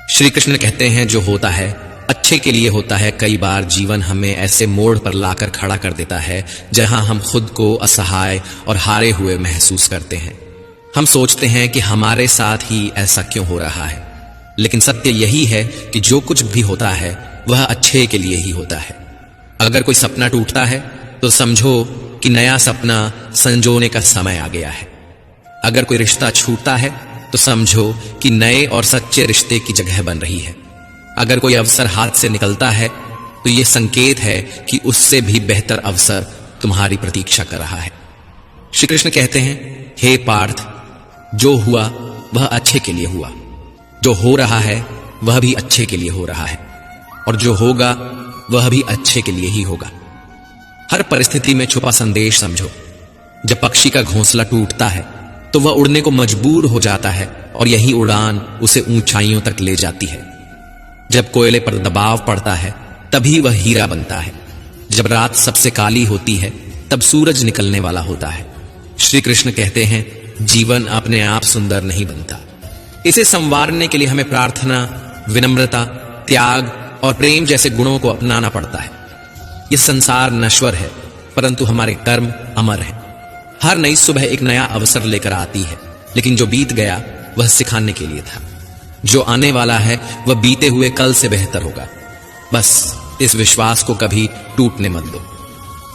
श्री कृष्ण कहते हैं जो होता है अच्छे के लिए होता है। कई बार जीवन हमें ऐसे मोड़ पर लाकर खड़ा कर देता है जहां हम खुद को असहाय और हारे हुए महसूस करते हैं। हम सोचते हैं कि हमारे साथ ही ऐसा क्यों हो रहा है, लेकिन सत्य यही है कि जो कुछ भी होता है वह अच्छे के लिए ही होता है। अगर कोई सपना टूटता है तो समझो कि नया सपना संजोने का समय आ गया है। अगर कोई रिश्ता छूटता है तो समझो कि नए और सच्चे रिश्ते की जगह बन रही है। अगर कोई अवसर हाथ से निकलता है तो यह संकेत है कि उससे भी बेहतर अवसर तुम्हारी प्रतीक्षा कर रहा है। श्री कृष्ण कहते हैं, हे पार्थ, जो हुआ वह अच्छे के लिए हुआ, जो हो रहा है वह भी अच्छे के लिए हो रहा है, और जो होगा वह भी अच्छे के लिए ही होगा। हर परिस्थिति में छुपा संदेश समझो। जब पक्षी का घोंसला टूटता है तो वह उड़ने को मजबूर हो जाता है और यही उड़ान उसे ऊंचाइयों तक ले जाती है। जब कोयले पर दबाव पड़ता है तभी वह हीरा बनता है। जब रात सबसे काली होती है तब सूरज निकलने वाला होता है। श्री कृष्ण कहते हैं, जीवन अपने आप सुंदर नहीं बनता, इसे संवारने के लिए हमें प्रार्थना, विनम्रता, त्याग और प्रेम जैसे गुणों को अपनाना पड़ता है। यह संसार नश्वर है परंतु हमारे कर्म अमर हैं। हर नई सुबह एक नया अवसर लेकर आती है, लेकिन जो बीत गया वह सिखाने के लिए था। जो आने वाला है वह बीते हुए कल से बेहतर होगा। बस इस विश्वास को कभी टूटने मत दो।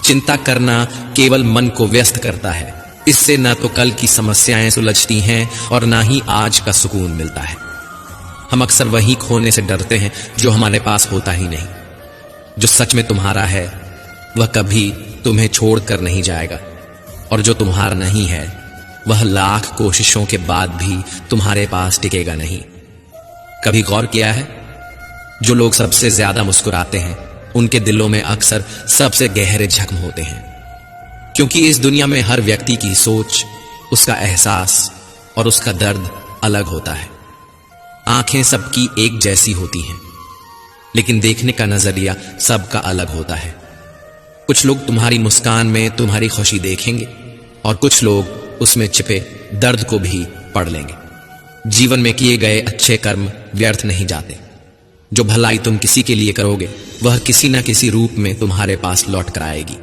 चिंता करना केवल मन को व्यस्त करता है। इससे न तो कल की समस्याएं सुलझती हैं और ना ही आज का सुकून मिलता है। हम अक्सर वही खोने से डरते हैं जो हमारे पास होता ही नहीं। जो सच में तुम्हारा है वह कभी तुम्हें छोड़कर नहीं जाएगा, और जो तुम्हारा नहीं है वह लाख कोशिशों के बाद भी तुम्हारे पास टिकेगा नहीं। कभी गौर किया है, जो लोग सबसे ज्यादा मुस्कुराते हैं उनके दिलों में अक्सर सबसे गहरे जख्म होते हैं, क्योंकि इस दुनिया में हर व्यक्ति की सोच, उसका एहसास और उसका दर्द अलग होता है। आंखें सबकी एक जैसी होती हैं, लेकिन देखने का नजरिया सबका अलग होता है। कुछ लोग तुम्हारी मुस्कान में तुम्हारी खुशी देखेंगे और कुछ लोग उसमें छिपे दर्द को भी पढ़ लेंगे। जीवन में किए गए अच्छे कर्म व्यर्थ नहीं जाते। जो भलाई तुम किसी के लिए करोगे वह किसी न किसी रूप में तुम्हारे पास लौट कर आएगी।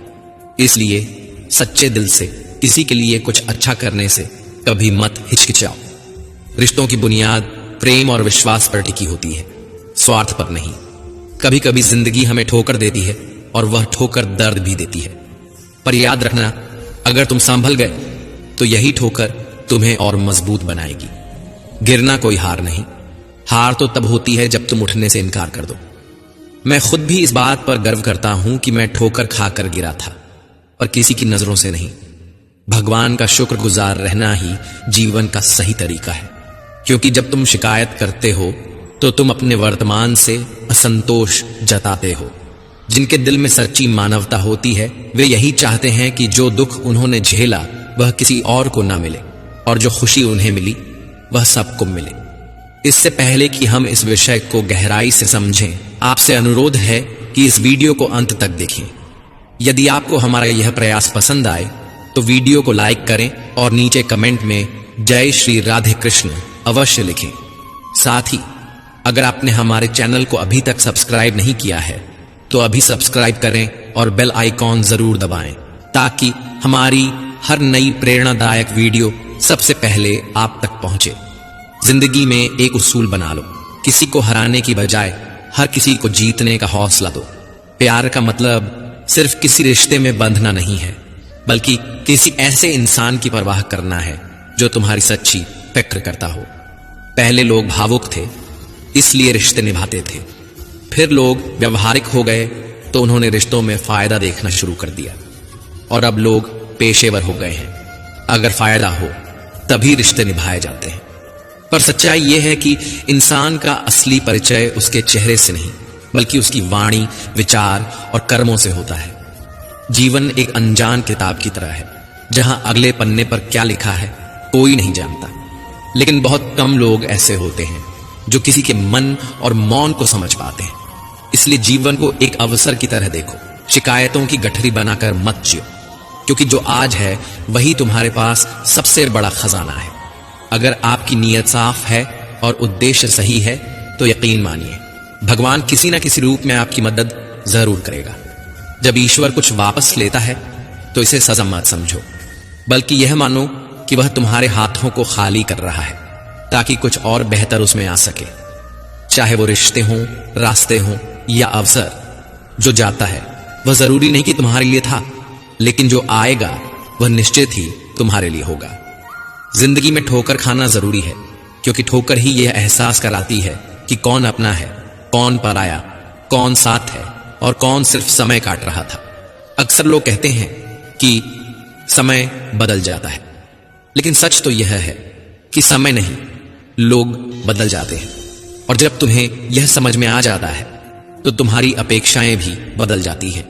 इसलिए सच्चे दिल से किसी के लिए कुछ अच्छा करने से कभी मत हिचकिचाओ। रिश्तों की बुनियाद प्रेम और विश्वास पर टिकी होती है, स्वार्थ पर नहीं। कभी कभी जिंदगी हमें ठोकर देती है और वह ठोकर दर्द भी देती है, पर याद रखना, अगर तुम संभल गए तो यही ठोकर तुम्हें और मजबूत बनाएगी। गिरना कोई हार नहीं, हार तो तब होती है जब तुम उठने से इनकार कर दो। मैं खुद भी इस बात पर गर्व करता हूं कि मैं ठोकर खाकर गिरा था, पर किसी की नजरों से नहीं। भगवान का शुक्रगुजार रहना ही जीवन का सही तरीका है, क्योंकि जब तुम शिकायत करते हो तो तुम अपने वर्तमान से असंतोष जताते हो। जिनके दिल में सच्ची मानवता होती है वे यही चाहते हैं कि जो दुख उन्होंने झेला वह किसी और को ना मिले, और जो खुशी उन्हें मिली वह सबको मिले। इससे पहले कि हम इस विषय को गहराई से समझें, आपसे अनुरोध है कि इस वीडियो को अंत तक देखें। यदि आपको हमारा यह प्रयास पसंद आए तो वीडियो को लाइक करें और नीचे कमेंट में जय श्री राधे कृष्ण अवश्य लिखें। साथ ही अगर आपने हमारे चैनल को अभी तक सब्सक्राइब नहीं किया है तो अभी सब्सक्राइब करें और बेल आइकॉन जरूर दबाएं, ताकि हमारी हर नई प्रेरणादायक वीडियो सबसे पहले आप तक पहुंचे। जिंदगी में एक उसूल बना लो, किसी को हराने की बजाय हर किसी को जीतने का हौसला दो। प्यार का मतलब सिर्फ किसी रिश्ते में बंधना नहीं है, बल्कि किसी ऐसे इंसान की परवाह करना है जो तुम्हारी सच्ची फिक्र करता हो। पहले लोग भावुक थे इसलिए रिश्ते निभाते थे, फिर लोग व्यवहारिक हो गए तो उन्होंने रिश्तों में फायदा देखना शुरू कर दिया, और अब लोग पेशेवर हो गए हैं। अगर फायदा हो तभी रिश्ते निभाए जाते हैं। पर सच्चाई यह है कि इंसान का असली परिचय उसके चेहरे से नहीं बल्कि उसकी वाणी, विचार और कर्मों से होता है। जीवन एक अनजान किताब की तरह है जहां अगले पन्ने पर क्या लिखा है कोई नहीं जानता, लेकिन बहुत कम लोग ऐसे होते हैं जो किसी के मन और मौन को समझ पाते हैं। इसलिए जीवन को एक अवसर की तरह देखो, शिकायतों की गठरी बनाकर मत जियो, क्योंकि जो आज है वही तुम्हारे पास सबसे बड़ा खजाना है। अगर आपकी नीयत साफ है और उद्देश्य सही है तो यकीन मानिए भगवान किसी न किसी रूप में आपकी मदद जरूर करेगा। जब ईश्वर कुछ वापस लेता है तो इसे सजा मत समझो, बल्कि यह मानो कि वह तुम्हारे हाथों को खाली कर रहा है ताकि कुछ और बेहतर उसमें आ सके। चाहे वो रिश्ते हों, रास्ते हों या अवसर, जो जाता है वह जरूरी नहीं कि तुम्हारे लिए था, लेकिन जो आएगा वह निश्चित ही तुम्हारे लिए होगा। जिंदगी में ठोकर खाना जरूरी है, क्योंकि ठोकर ही यह एहसास कराती है कि कौन अपना है, कौन पराया, कौन साथ है और कौन सिर्फ समय काट रहा था। अक्सर लोग कहते हैं कि समय बदल जाता है, लेकिन सच तो यह है कि समय नहीं, लोग बदल जाते हैं। और जब तुम्हें यह समझ में आ जाता है तो तुम्हारी अपेक्षाएं भी बदल जाती हैं।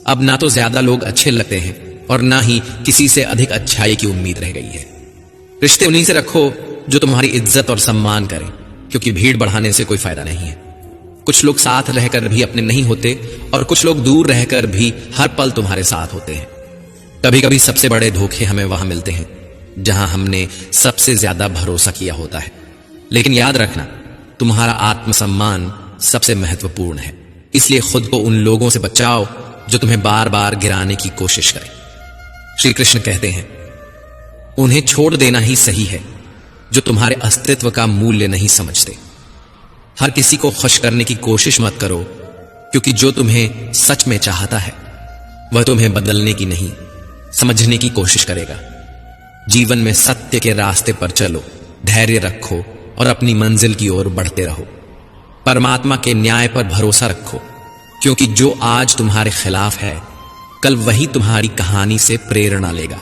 अब ना तो ज्यादा लोग अच्छे लगते हैं और ना ही किसी से अधिक अच्छाई की उम्मीद रह गई है। रिश्ते उन्हीं से रखो जो तुम्हारी इज्जत और सम्मान करें, क्योंकि भीड़ बढ़ाने से कोई फायदा नहीं है। कुछ लोग साथ रहकर भी अपने नहीं होते और कुछ लोग दूर रहकर भी हर पल तुम्हारे साथ होते हैं। कभी कभी सबसे बड़े धोखे हमें वहां मिलते हैं जहां हमने सबसे ज्यादा भरोसा किया होता है। लेकिन याद रखना, तुम्हारा आत्मसम्मान सबसे महत्वपूर्ण है, इसलिए खुद को उन लोगों से बचाओ जो तुम्हें बार बार गिराने की कोशिश करें। श्री कृष्ण कहते हैं, उन्हें छोड़ देना ही सही है जो तुम्हारे अस्तित्व का मूल्य नहीं समझते। हर किसी को खुश करने की कोशिश मत करो, क्योंकि जो तुम्हें सच में चाहता है वह तुम्हें बदलने की नहीं, समझने की कोशिश करेगा। जीवन में सत्य के रास्ते पर चलो, धैर्य रखो और अपनी मंजिल की ओर बढ़ते रहो। परमात्मा के न्याय पर भरोसा रखो, क्योंकि जो आज तुम्हारे खिलाफ है कल वही तुम्हारी कहानी से प्रेरणा लेगा।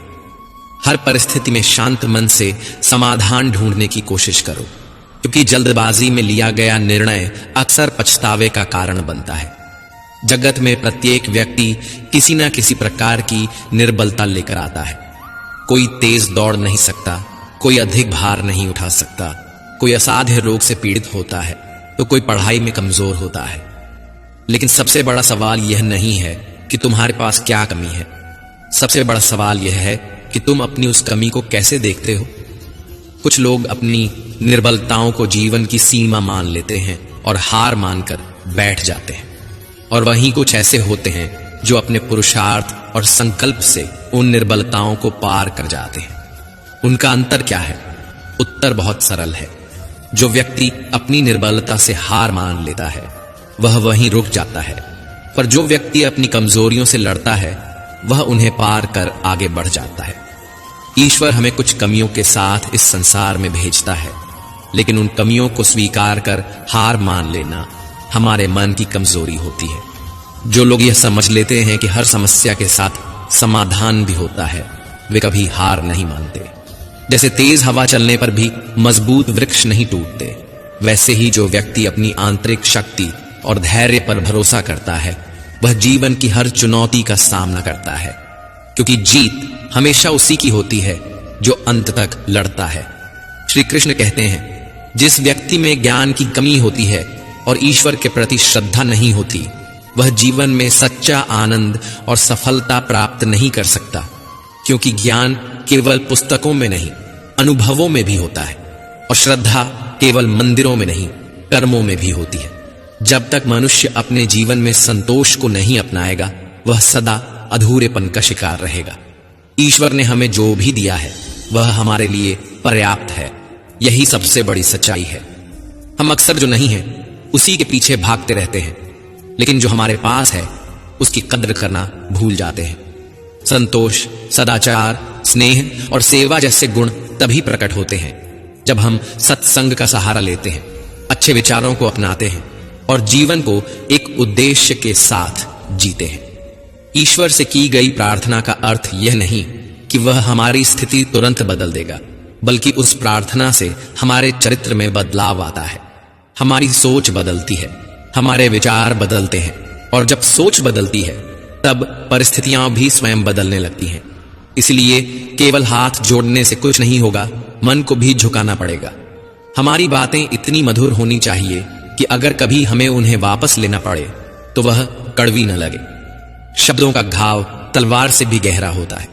हर परिस्थिति में शांत मन से समाधान ढूंढने की कोशिश करो, क्योंकि जल्दबाजी में लिया गया निर्णय अक्सर पछतावे का कारण बनता है। जगत में प्रत्येक व्यक्ति किसी न किसी प्रकार की निर्बलता लेकर आता है। कोई तेज दौड़ नहीं सकता, कोई अधिक भार नहीं उठा सकता, कोई असाध्य रोग से पीड़ित होता है तो कोई पढ़ाई में कमजोर होता है। लेकिन सबसे बड़ा सवाल यह नहीं है कि तुम्हारे पास क्या कमी है, सबसे बड़ा सवाल यह है कि तुम अपनी उस कमी को कैसे देखते हो। कुछ लोग अपनी निर्बलताओं को जीवन की सीमा मान लेते हैं और हार मानकर बैठ जाते हैं, और वहीं कुछ ऐसे होते हैं जो अपने पुरुषार्थ और संकल्प से उन निर्बलताओं को पार कर जाते हैं। उनका अंतर क्या है? उत्तर बहुत सरल है। जो व्यक्ति अपनी निर्बलता से हार मान लेता है वह वहीं रुक जाता है, पर जो व्यक्ति अपनी कमजोरियों से लड़ता है वह उन्हें पार कर आगे बढ़ जाता है। ईश्वर हमें कुछ कमियों के साथ इस संसार में भेजता है, लेकिन उन कमियों को स्वीकार कर हार मान लेना हमारे मन की कमजोरी होती है। जो लोग यह समझ लेते हैं कि हर समस्या के साथ समाधान भी होता है, वे कभी हार नहीं मानते। जैसे तेज हवा चलने पर भी मजबूत वृक्ष नहीं टूटते, वैसे ही जो व्यक्ति अपनी आंतरिक शक्ति और धैर्य पर भरोसा करता है वह जीवन की हर चुनौती का सामना करता है, क्योंकि जीत हमेशा उसी की होती है जो अंत तक लड़ता है। श्री कृष्ण कहते हैं, जिस व्यक्ति में ज्ञान की कमी होती है और ईश्वर के प्रति श्रद्धा नहीं होती, वह जीवन में सच्चा आनंद और सफलता प्राप्त नहीं कर सकता, क्योंकि ज्ञान केवल पुस्तकों में नहीं अनुभवों में भी होता है, और श्रद्धा केवल मंदिरों में नहीं कर्मों में भी होती है। जब तक मनुष्य अपने जीवन में संतोष को नहीं अपनाएगा वह सदा अधूरेपन का शिकार रहेगा। ईश्वर ने हमें जो भी दिया है वह हमारे लिए पर्याप्त है, यही सबसे बड़ी सच्चाई है। हम अक्सर जो नहीं है उसी के पीछे भागते रहते हैं, लेकिन जो हमारे पास है उसकी कद्र करना भूल जाते हैं। संतोष, सदाचार, स्नेह और सेवा जैसे गुण तभी प्रकट होते हैं जब हम सत्संग का सहारा लेते हैं, अच्छे विचारों को अपनाते हैं और जीवन को एक उद्देश्य के साथ जीते हैं। ईश्वर से की गई प्रार्थना का अर्थ यह नहीं कि वह हमारी स्थिति तुरंत बदल देगा, बल्कि उस प्रार्थना से हमारे चरित्र में बदलाव आता है। हमारी सोच बदलती है, हमारे विचार बदलते हैं, और जब सोच बदलती है तब परिस्थितियां भी स्वयं बदलने लगती हैं। इसलिए केवल हाथ जोड़ने से कुछ नहीं होगा, मन को भी झुकाना पड़ेगा। हमारी बातें इतनी मधुर होनी चाहिए कि अगर कभी हमें उन्हें वापस लेना पड़े तो वह कड़वी न लगे। शब्दों का घाव तलवार से भी गहरा होता है।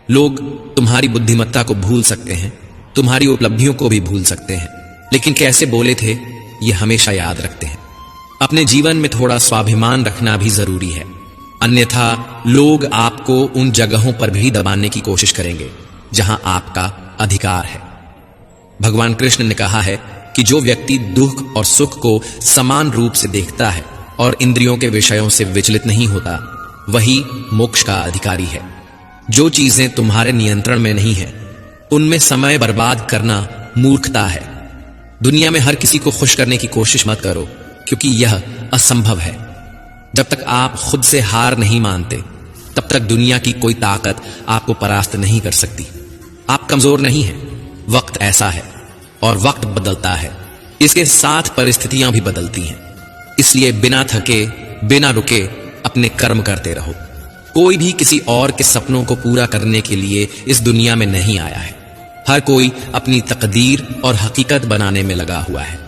लोग तुम्हारी बुद्धिमत्ता को भूल सकते हैं, तुम्हारी उपलब्धियों को भी भूल सकते हैं, लेकिन कैसे बोले थे ये हमेशा याद रखते हैं। अपने जीवन में थोड़ा स्वाभिमान रखना भी जरूरी है, अन्यथा लोग आपको उन जगहों पर भी दबाने की कोशिश करेंगे जहां आपका अधिकार है। भगवान कृष्ण ने कहा है कि जो व्यक्ति दुख और सुख को समान रूप से देखता है और इंद्रियों के विषयों से विचलित नहीं होता, वही मोक्ष का अधिकारी है। जो चीजें तुम्हारे नियंत्रण में नहीं है, उनमें समय बर्बाद करना मूर्खता है। दुनिया में हर किसी को खुश करने की कोशिश मत करो, क्योंकि यह असंभव है। जब तक आप खुद से हार नहीं मानते, तब तक दुनिया की कोई ताकत आपको परास्त नहीं कर सकती। आप कमजोर नहीं हैं, वक्त ऐसा है और वक्त बदलता है, इसके साथ परिस्थितियां भी बदलती हैं। इसलिए बिना थके, बिना रुके अपने कर्म करते रहो। कोई भी किसी और के सपनों को पूरा करने के लिए इस दुनिया में नहीं आया है। हर कोई अपनी तकदीर और हकीकत बनाने में लगा हुआ है।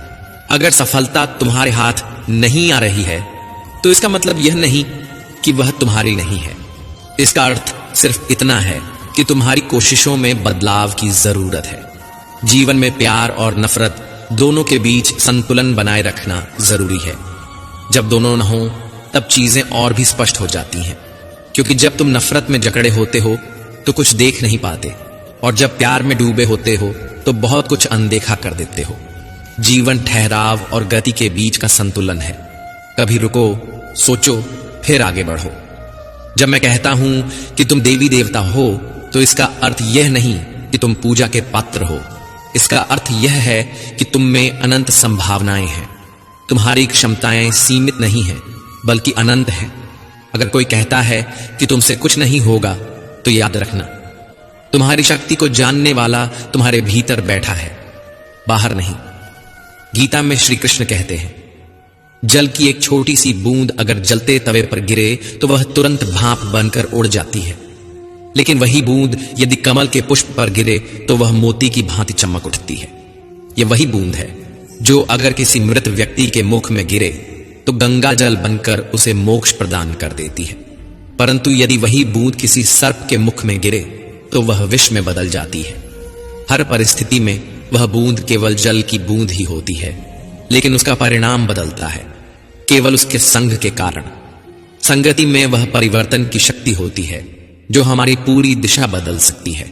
अगर सफलता तुम्हारे हाथ नहीं आ रही है, तो इसका मतलब यह नहीं कि वह तुम्हारी नहीं है। इसका अर्थ सिर्फ इतना है कि तुम्हारी कोशिशों में बदलाव की जरूरत है। जीवन में प्यार और नफरत दोनों के बीच संतुलन बनाए रखना जरूरी है। जब दोनों न हो, तब चीजें और भी स्पष्ट हो जाती हैं, क्योंकि जब तुम नफरत में जकड़े होते हो तो कुछ देख नहीं पाते, और जब प्यार में डूबे होते हो तो बहुत कुछ अनदेखा कर देते हो। जीवन ठहराव और गति के बीच का संतुलन है। कभी रुको, सोचो, फिर आगे बढ़ो। जब मैं कहता हूं कि तुम देवी देवता हो, तो इसका अर्थ यह नहीं कि तुम पूजा के पात्र हो। इसका अर्थ यह है कि तुम में अनंत संभावनाएं हैं। तुम्हारी क्षमताएं सीमित नहीं हैं, बल्कि अनंत हैं। अगर कोई कहता है कि तुमसे कुछ नहीं होगा, तो याद रखना, तुम्हारी शक्ति को जानने वाला तुम्हारे भीतर बैठा है, बाहर नहीं। गीता में श्री कृष्ण कहते हैं, जल की एक छोटी सी बूंद अगर जलते तवे पर गिरे तो वह तुरंत भाप बनकर उड़ जाती है, लेकिन वही बूंद यदि कमल के पुष्प पर गिरे तो वह मोती की भांति चमक उठती है। यह वही बूंद है जो अगर किसी मृत व्यक्ति के मुख में गिरे तो गंगा जल बनकर उसे मोक्ष प्रदान कर देती है, परंतु यदि वही बूंद किसी सर्प के मुख में गिरे तो वह विष में बदल जाती है। हर परिस्थिति में वह बूंद केवल जल की बूंद ही होती है, लेकिन उसका परिणाम बदलता है केवल उसके संग के कारण। संगति में वह परिवर्तन की शक्ति होती है जो हमारी पूरी दिशा बदल सकती है।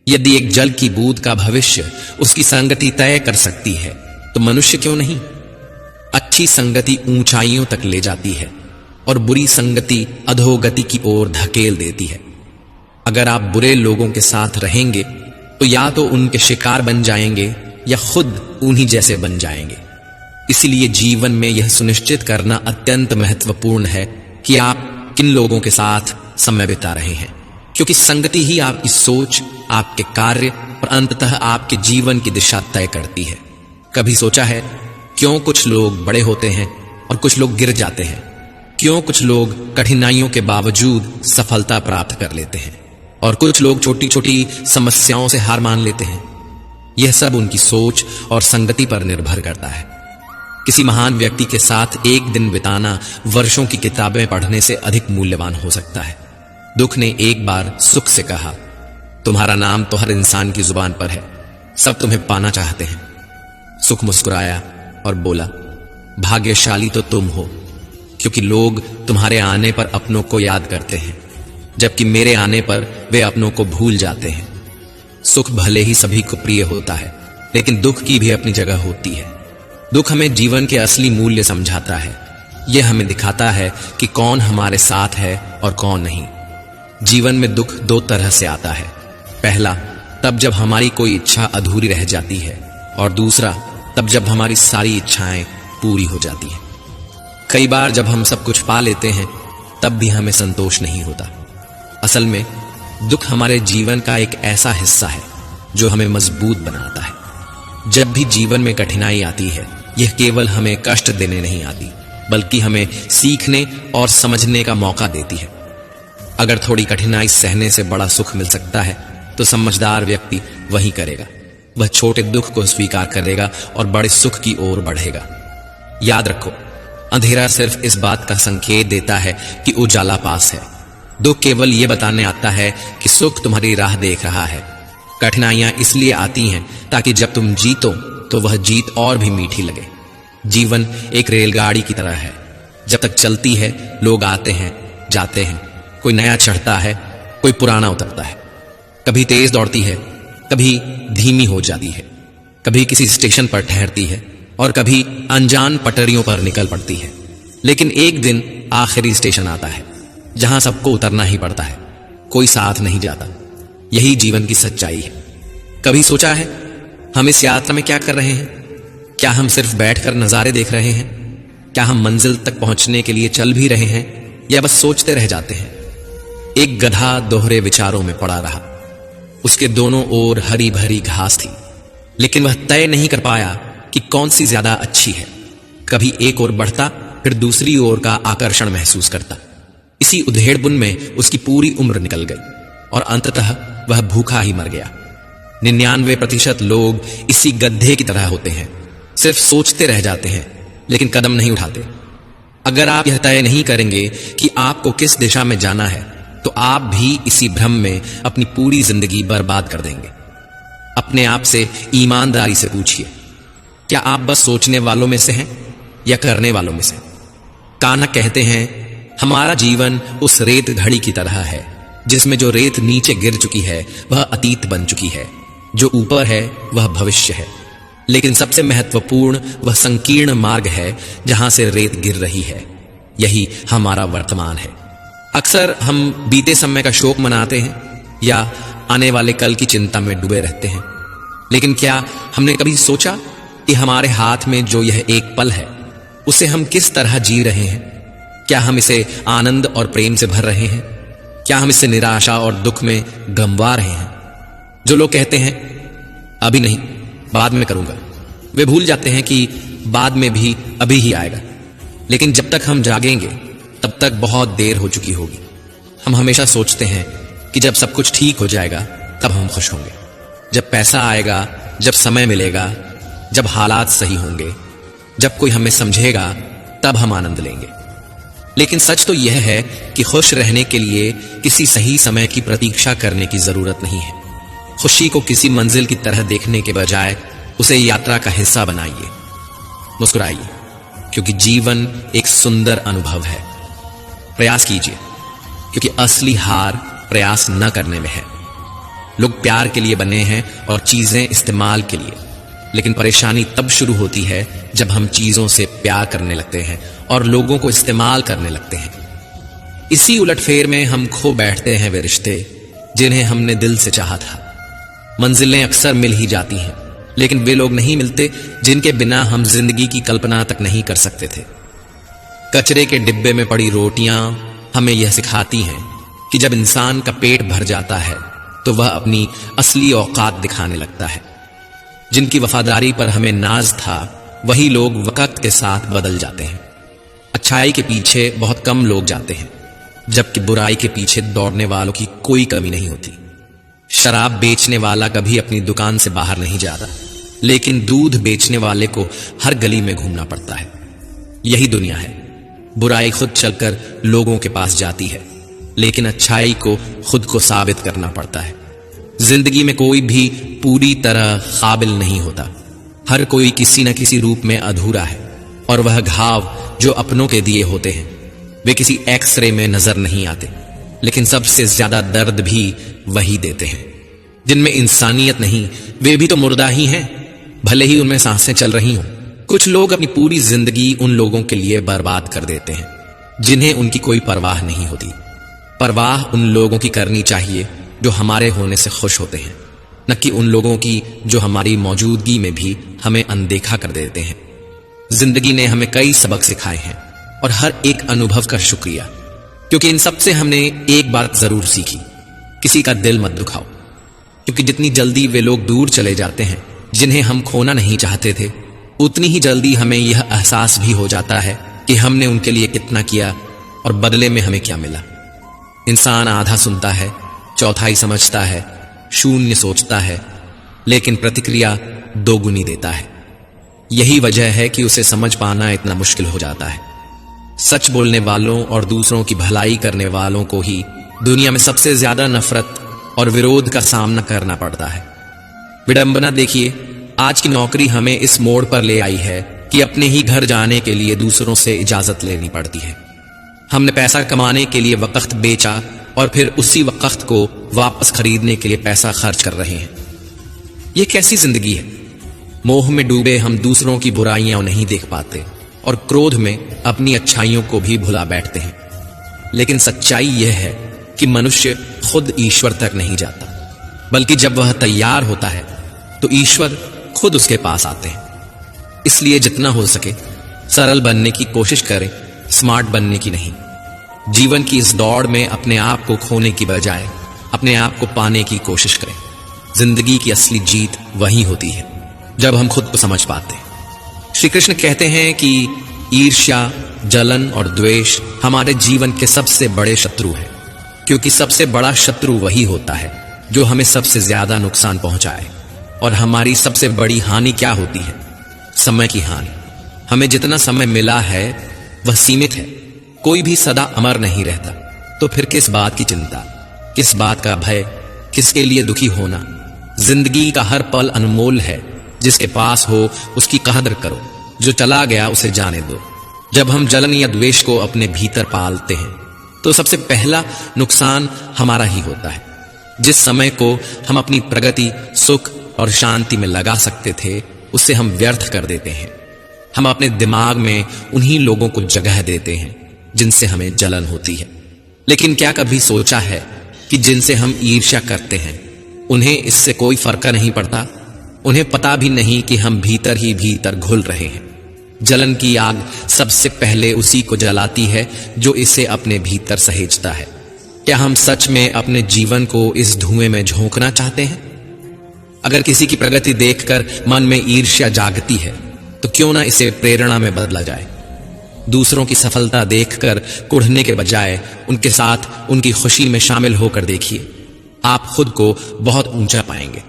यदि एक जल की बूंद का भविष्य उसकी संगति तय कर सकती है, तो मनुष्य क्यों नहीं। अच्छी संगति ऊंचाइयों तक ले जाती है और बुरी संगति अधोगति की ओर धकेल देती है। अगर आप बुरे लोगों के साथ रहेंगे तो या तो उनके शिकार बन जाएंगे या खुद उन्हीं जैसे बन जाएंगे। इसलिए जीवन में यह सुनिश्चित करना अत्यंत महत्वपूर्ण है कि आप किन लोगों के साथ समय बिता रहे हैं, क्योंकि संगति ही आपकी सोच, आपके कार्य और अंततः आपके जीवन की दिशा तय करती है। कभी सोचा है क्यों कुछ लोग बड़े होते हैं और कुछ लोग गिर जाते हैं? क्यों कुछ लोग कठिनाइयों के बावजूद सफलता प्राप्त कर लेते हैं और कुछ लोग छोटी छोटी समस्याओं से हार मान लेते हैं? यह सब उनकी सोच और संगति पर निर्भर करता है। किसी महान व्यक्ति के साथ एक दिन बिताना वर्षों की किताबें पढ़ने से अधिक मूल्यवान हो सकता है। दुख ने एक बार सुख से कहा, तुम्हारा नाम तो हर इंसान की जुबान पर है, सब तुम्हें पाना चाहते हैं। सुख मुस्कुराया और बोला, भाग्यशाली तो तुम हो, क्योंकि लोग तुम्हारे आने पर अपनों को याद करते हैं, जबकि मेरे आने पर वे अपनों को भूल जाते हैं। सुख भले ही सभी को प्रिय होता है, लेकिन दुख की भी अपनी जगह होती है। दुख हमें जीवन के असली मूल्य समझाता है। यह हमें दिखाता है कि कौन हमारे साथ है और कौन नहीं। जीवन में दुख दो तरह से आता है। पहला, तब जब हमारी कोई इच्छा अधूरी रह जाती है, और दूसरा, तब जब हमारी सारी इच्छाएं पूरी हो जाती हैं। कई बार जब हम सब कुछ पा लेते हैं, तब भी हमें संतोष नहीं होता। असल में दुख हमारे जीवन का एक ऐसा हिस्सा है जो हमें मजबूत बनाता है। जब भी जीवन में कठिनाई आती है, यह केवल हमें कष्ट देने नहीं आती, बल्कि हमें सीखने और समझने का मौका देती है। अगर थोड़ी कठिनाई सहने से बड़ा सुख मिल सकता है, तो समझदार व्यक्ति वही करेगा। वह छोटे दुख को स्वीकार करेगा और बड़े सुख की ओर बढ़ेगा। याद रखो, अंधेरा सिर्फ इस बात का संकेत देता है कि उजाला पास है। दुख केवल यह बताने आता है कि सुख तुम्हारी राह देख रहा है। कठिनाइयां इसलिए आती हैं ताकि जब तुम जीतो तो वह जीत और भी मीठी लगे। जीवन एक रेलगाड़ी की तरह है। जब तक चलती है लोग आते हैं जाते हैं, कोई नया चढ़ता है, कोई पुराना उतरता है। कभी तेज दौड़ती है, कभी धीमी हो जाती है, कभी किसी स्टेशन पर ठहरती है और कभी अनजान पटरियों पर निकल पड़ती है। लेकिन एक दिन आखिरी स्टेशन आता है जहां सबको उतरना ही पड़ता है, कोई साथ नहीं जाता। यही जीवन की सच्चाई है। कभी सोचा है हम इस यात्रा में क्या कर रहे हैं? क्या हम सिर्फ बैठकर नजारे देख रहे हैं? क्या हम मंजिल तक पहुंचने के लिए चल भी रहे हैं या बस सोचते रह जाते हैं? एक गधा दोहरे विचारों में पड़ा रहा। उसके दोनों ओर हरी भरी घास थी, लेकिन वह तय नहीं कर पाया कि कौन सी ज्यादा अच्छी है। कभी एक ओर बढ़ता, फिर दूसरी ओर का आकर्षण महसूस करता। इसी उधेड़बुन में उसकी पूरी उम्र निकल गई और अंततः वह भूखा ही मर गया। 99% लोग इसी गधे की तरह होते हैं, सिर्फ सोचते रह जाते हैं लेकिन कदम नहीं उठाते। अगर आप यह तय नहीं करेंगे कि आपको किस दिशा में जाना है, तो आप भी इसी भ्रम में अपनी पूरी जिंदगी बर्बाद कर देंगे। अपने आप से ईमानदारी से पूछिए, क्या आप बस सोचने वालों में से हैं या करने वालों में से? कान्हा कहते हैं, हमारा जीवन उस रेत घड़ी की तरह है जिसमें जो रेत नीचे गिर चुकी है वह अतीत बन चुकी है, जो ऊपर है वह भविष्य है, लेकिन सबसे महत्वपूर्ण वह संकीर्ण मार्ग है जहां से रेत गिर रही है। यही हमारा वर्तमान है। अक्सर हम बीते समय का शोक मनाते हैं या आने वाले कल की चिंता में डूबे रहते हैं, लेकिन क्या हमने कभी सोचा कि हमारे हाथ में जो यह एक पल है उसे हम किस तरह जी रहे हैं? क्या हम इसे आनंद और प्रेम से भर रहे हैं? क्या हम इसे निराशा और दुख में गंवा रहे हैं? जो लोग कहते हैं अभी नहीं, बाद में करूंगा, वे भूल जाते हैं कि बाद में भी अभी ही आएगा। लेकिन जब तक हम जागेंगे तब तक बहुत देर हो चुकी होगी। हम हमेशा सोचते हैं कि जब सब कुछ ठीक हो जाएगा तब हम खुश होंगे, जब पैसा आएगा, जब समय मिलेगा, जब हालात सही होंगे, जब कोई हमें समझेगा तब हम आनंद लेंगे। लेकिन सच तो यह है कि खुश रहने के लिए किसी सही समय की प्रतीक्षा करने की जरूरत नहीं है। खुशी को किसी मंजिल की तरह देखने के बजाय उसे यात्रा का हिस्सा बनाइए। मुस्कुराइए, क्योंकि जीवन एक सुंदर अनुभव है। प्रयास कीजिए, क्योंकि असली हार प्रयास न करने में है। लोग प्यार के लिए बने हैं और चीजें इस्तेमाल के लिए, लेकिन परेशानी तब शुरू होती है जब हम चीजों से प्यार करने लगते हैं और लोगों को इस्तेमाल करने लगते हैं। इसी उलटफेर में हम खो बैठते हैं वे रिश्ते जिन्हें हमने दिल से चाहा था। मंजिलें अक्सर मिल ही जाती हैं, लेकिन वे लोग नहीं मिलते जिनके बिना हम जिंदगी की कल्पना तक नहीं कर सकते थे। कचरे के डिब्बे में पड़ी रोटियां हमें यह सिखाती हैं कि जब इंसान का पेट भर जाता है तो वह अपनी असली औकात दिखाने लगता है। जिनकी वफादारी पर हमें नाज था, वही लोग वक्त के साथ बदल जाते हैं। अच्छाई के पीछे बहुत कम लोग जाते हैं, जबकि बुराई के पीछे दौड़ने वालों की कोई कमी नहीं होती। शराब बेचने वाला कभी अपनी दुकान से बाहर नहीं जाता, लेकिन दूध बेचने वाले को हर गली में घूमना पड़ता है। यही दुनिया है। बुराई खुद चलकर लोगों के पास जाती है, लेकिन अच्छाई को खुद को साबित करना पड़ता है। जिंदगी में कोई भी पूरी तरह काबिल नहीं होता। हर कोई किसी न किसी रूप में अधूरा है, और वह घाव जो अपनों के दिए होते हैं वे किसी एक्सरे में नजर नहीं आते, लेकिन सबसे ज्यादा दर्द भी वही देते हैं। जिनमें इंसानियत नहीं, वे भी तो मुर्दा ही हैं, भले ही उनमें सांसें चल रही हों। कुछ लोग अपनी पूरी जिंदगी उन लोगों के लिए बर्बाद कर देते हैं जिन्हें उनकी कोई परवाह नहीं होती। परवाह उन लोगों की करनी चाहिए जो हमारे होने से खुश होते हैं, न कि उन लोगों की जो हमारी मौजूदगी में भी हमें अनदेखा कर देते हैं। जिंदगी ने हमें कई सबक सिखाए हैं, और हर एक अनुभव का शुक्रिया, क्योंकि इन सब से हमने एक बात जरूर सीखी, किसी का दिल मत दुखाओ। क्योंकि जितनी जल्दी वे लोग दूर चले जाते हैं जिन्हें हम खोना नहीं चाहते थे, उतनी ही जल्दी हमें यह एहसास भी हो जाता है कि हमने उनके लिए कितना किया और बदले में हमें क्या मिला। इंसान आधा सुनता है, चौथाई समझता है, शून्य सोचता है, लेकिन प्रतिक्रिया दोगुनी देता है। यही वजह है कि उसे समझ पाना इतना मुश्किल हो जाता है। सच बोलने वालों और दूसरों की भलाई करने वालों को ही दुनिया में सबसे ज्यादा नफरत और विरोध का सामना करना पड़ता है। विडंबना देखिए, आज की नौकरी हमें इस मोड़ पर ले आई है कि अपने ही घर जाने के लिए दूसरों से इजाजत लेनी पड़ती है। हमने पैसा कमाने के लिए वक्त बेचा और फिर उसी वक्त को वापस खरीदने के लिए पैसा खर्च कर रहे हैं। यह कैसी जिंदगी है? मोह में डूबे हम दूसरों की बुराइयां नहीं देख पाते और क्रोध में अपनी अच्छाइयों को भी भुला बैठते हैं। लेकिन सच्चाई यह है कि मनुष्य खुद ईश्वर तक नहीं जाता, बल्कि जब वह तैयार होता है तो ईश्वर खुद उसके पास आते हैं। इसलिए जितना हो सके सरल बनने की कोशिश करें, स्मार्ट बनने की नहीं। जीवन की इस दौड़ में अपने आप को खोने की बजाय अपने आप को पाने की कोशिश करें। जिंदगी की असली जीत वही होती है जब हम खुद को समझ पाते हैं। श्री कृष्ण कहते हैं कि ईर्ष्या, जलन और द्वेष हमारे जीवन के सबसे बड़े शत्रु हैं, क्योंकि सबसे बड़ा शत्रु वही होता है जो हमें सबसे ज्यादा नुकसान पहुंचाए। और हमारी सबसे बड़ी हानि क्या होती है? समय की हानि। हमें जितना समय मिला है वह सीमित है। कोई भी सदा अमर नहीं रहता, तो फिर किस बात की चिंता, किस बात का भय, किसके लिए दुखी होना? जिंदगी का हर पल अनमोल है। जिसके पास हो उसकी कदर करो, जो चला गया उसे जाने दो। जब हम जलन या द्वेष को अपने भीतर पालते हैं तो सबसे पहला नुकसान हमारा ही होता है। जिस समय को हम अपनी प्रगति, सुख और शांति में लगा सकते थे उसे हम व्यर्थ कर देते हैं। हम अपने दिमाग में उन्हीं लोगों को जगह देते हैं जिनसे हमें जलन होती है। लेकिन क्या कभी सोचा है कि जिनसे हम ईर्ष्या करते हैं उन्हें इससे कोई फर्क नहीं पड़ता? उन्हें पता भी नहीं कि हम भीतर ही भीतर घुल रहे हैं। जलन की आग सबसे पहले उसी को जलाती है जो इसे अपने भीतर सहेजता है। क्या हम सच में अपने जीवन को इस धुएं में झोंकना चाहते हैं? अगर किसी की प्रगति देखकर मन में ईर्ष्या जागती है तो क्यों ना इसे प्रेरणा में बदला जाए। दूसरों की सफलता देखकर कुढ़ने के बजाय उनके साथ उनकी खुशी में शामिल होकर देखिए। आप खुद को बहुत ऊंचा पाएंगे।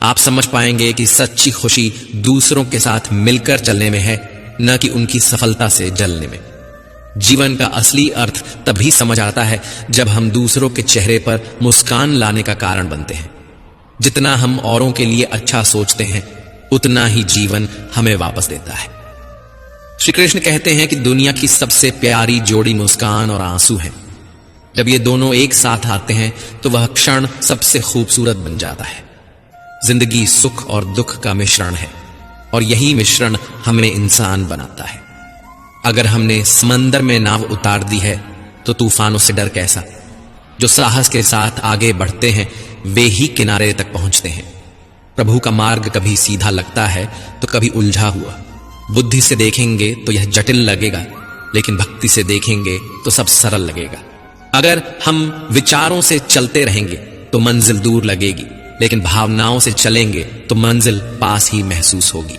आप समझ पाएंगे कि सच्ची खुशी दूसरों के साथ मिलकर चलने में है, न कि उनकी सफलता से जलने में। जीवन का असली अर्थ तभी समझ आता है जब हम दूसरों के चेहरे पर मुस्कान लाने का कारण बनते हैं। जितना हम औरों के लिए अच्छा सोचते हैं उतना ही जीवन हमें वापस देता है। श्री कृष्ण कहते हैं कि दुनिया की सबसे प्यारी जोड़ी मुस्कान और आंसू है। जब ये दोनों एक साथ आते हैं तो वह क्षण सबसे खूबसूरत बन जाता है। जिंदगी सुख और दुख का मिश्रण है और यही मिश्रण हमें इंसान बनाता है। अगर हमने समंदर में नाव उतार दी है तो तूफानों से डर कैसा? जो साहस के साथ आगे बढ़ते हैं वे ही किनारे तक पहुंचते हैं। प्रभु का मार्ग कभी सीधा लगता है तो कभी उलझा हुआ। बुद्धि से देखेंगे तो यह जटिल लगेगा, लेकिन भक्ति से देखेंगे तो सब सरल लगेगा। अगर हम विचारों से चलते रहेंगे तो मंजिल दूर लगेगी, लेकिन भावनाओं से चलेंगे तो मंजिल पास ही महसूस होगी।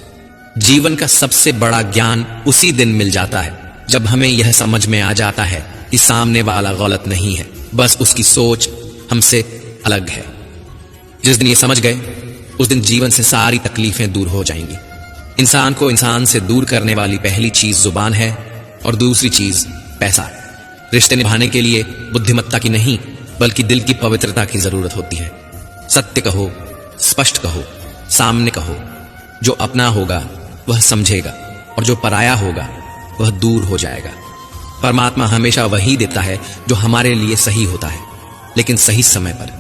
जीवन का सबसे बड़ा ज्ञान उसी दिन मिल जाता है जब हमें यह समझ में आ जाता है कि सामने वाला गलत नहीं है, बस उसकी सोच हमसे अलग है। जिस दिन ये समझ गए उस दिन जीवन से सारी तकलीफें दूर हो जाएंगी। इंसान को इंसान से दूर करने वाली पहली चीज जुबान है और दूसरी चीज पैसा। रिश्ते निभाने के लिए बुद्धिमत्ता की नहीं बल्कि दिल की पवित्रता की जरूरत होती है। सत्य कहो, स्पष्ट कहो, सामने कहो। जो अपना होगा वह समझेगा और जो पराया होगा वह दूर हो जाएगा। परमात्मा हमेशा वही देता है जो हमारे लिए सही होता है, लेकिन सही समय पर।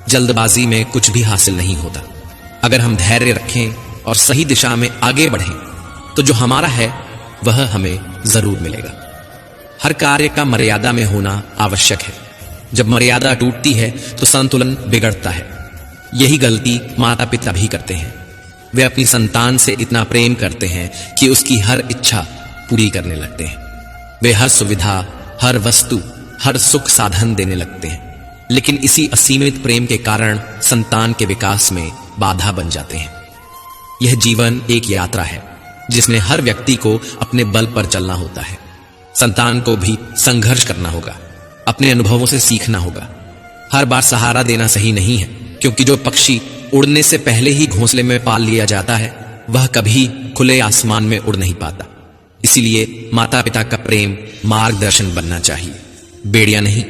जल्दबाजी में कुछ भी हासिल नहीं होता। अगर हम धैर्य रखें और सही दिशा में आगे बढ़ें तो जो हमारा है वह हमें जरूर मिलेगा। हर कार्य का मर्यादा में होना आवश्यक है। जब मर्यादा टूटती है तो संतुलन बिगड़ता है। यही गलती माता पिता भी करते हैं। वे अपनी संतान से इतना प्रेम करते हैं कि उसकी हर इच्छा पूरी करने लगते हैं। वे हर सुविधा, हर वस्तु, हर सुख साधन देने लगते हैं, लेकिन इसी असीमित प्रेम के कारण संतान के विकास में बाधा बन जाते हैं। यह जीवन एक यात्रा है जिसमें हर व्यक्ति को अपने बल पर चलना होता है। संतान को भी संघर्ष करना होगा, अपने अनुभवों से सीखना होगा। हर बार सहारा देना सही नहीं है, क्योंकि जो पक्षी उड़ने से पहले ही घोंसले में पाल लिया जाता है वह कभी खुले आसमान में उड़ नहीं पाता। इसीलिए माता पिता का प्रेम मार्गदर्शन बनना चाहिए, बेड़िया नहीं।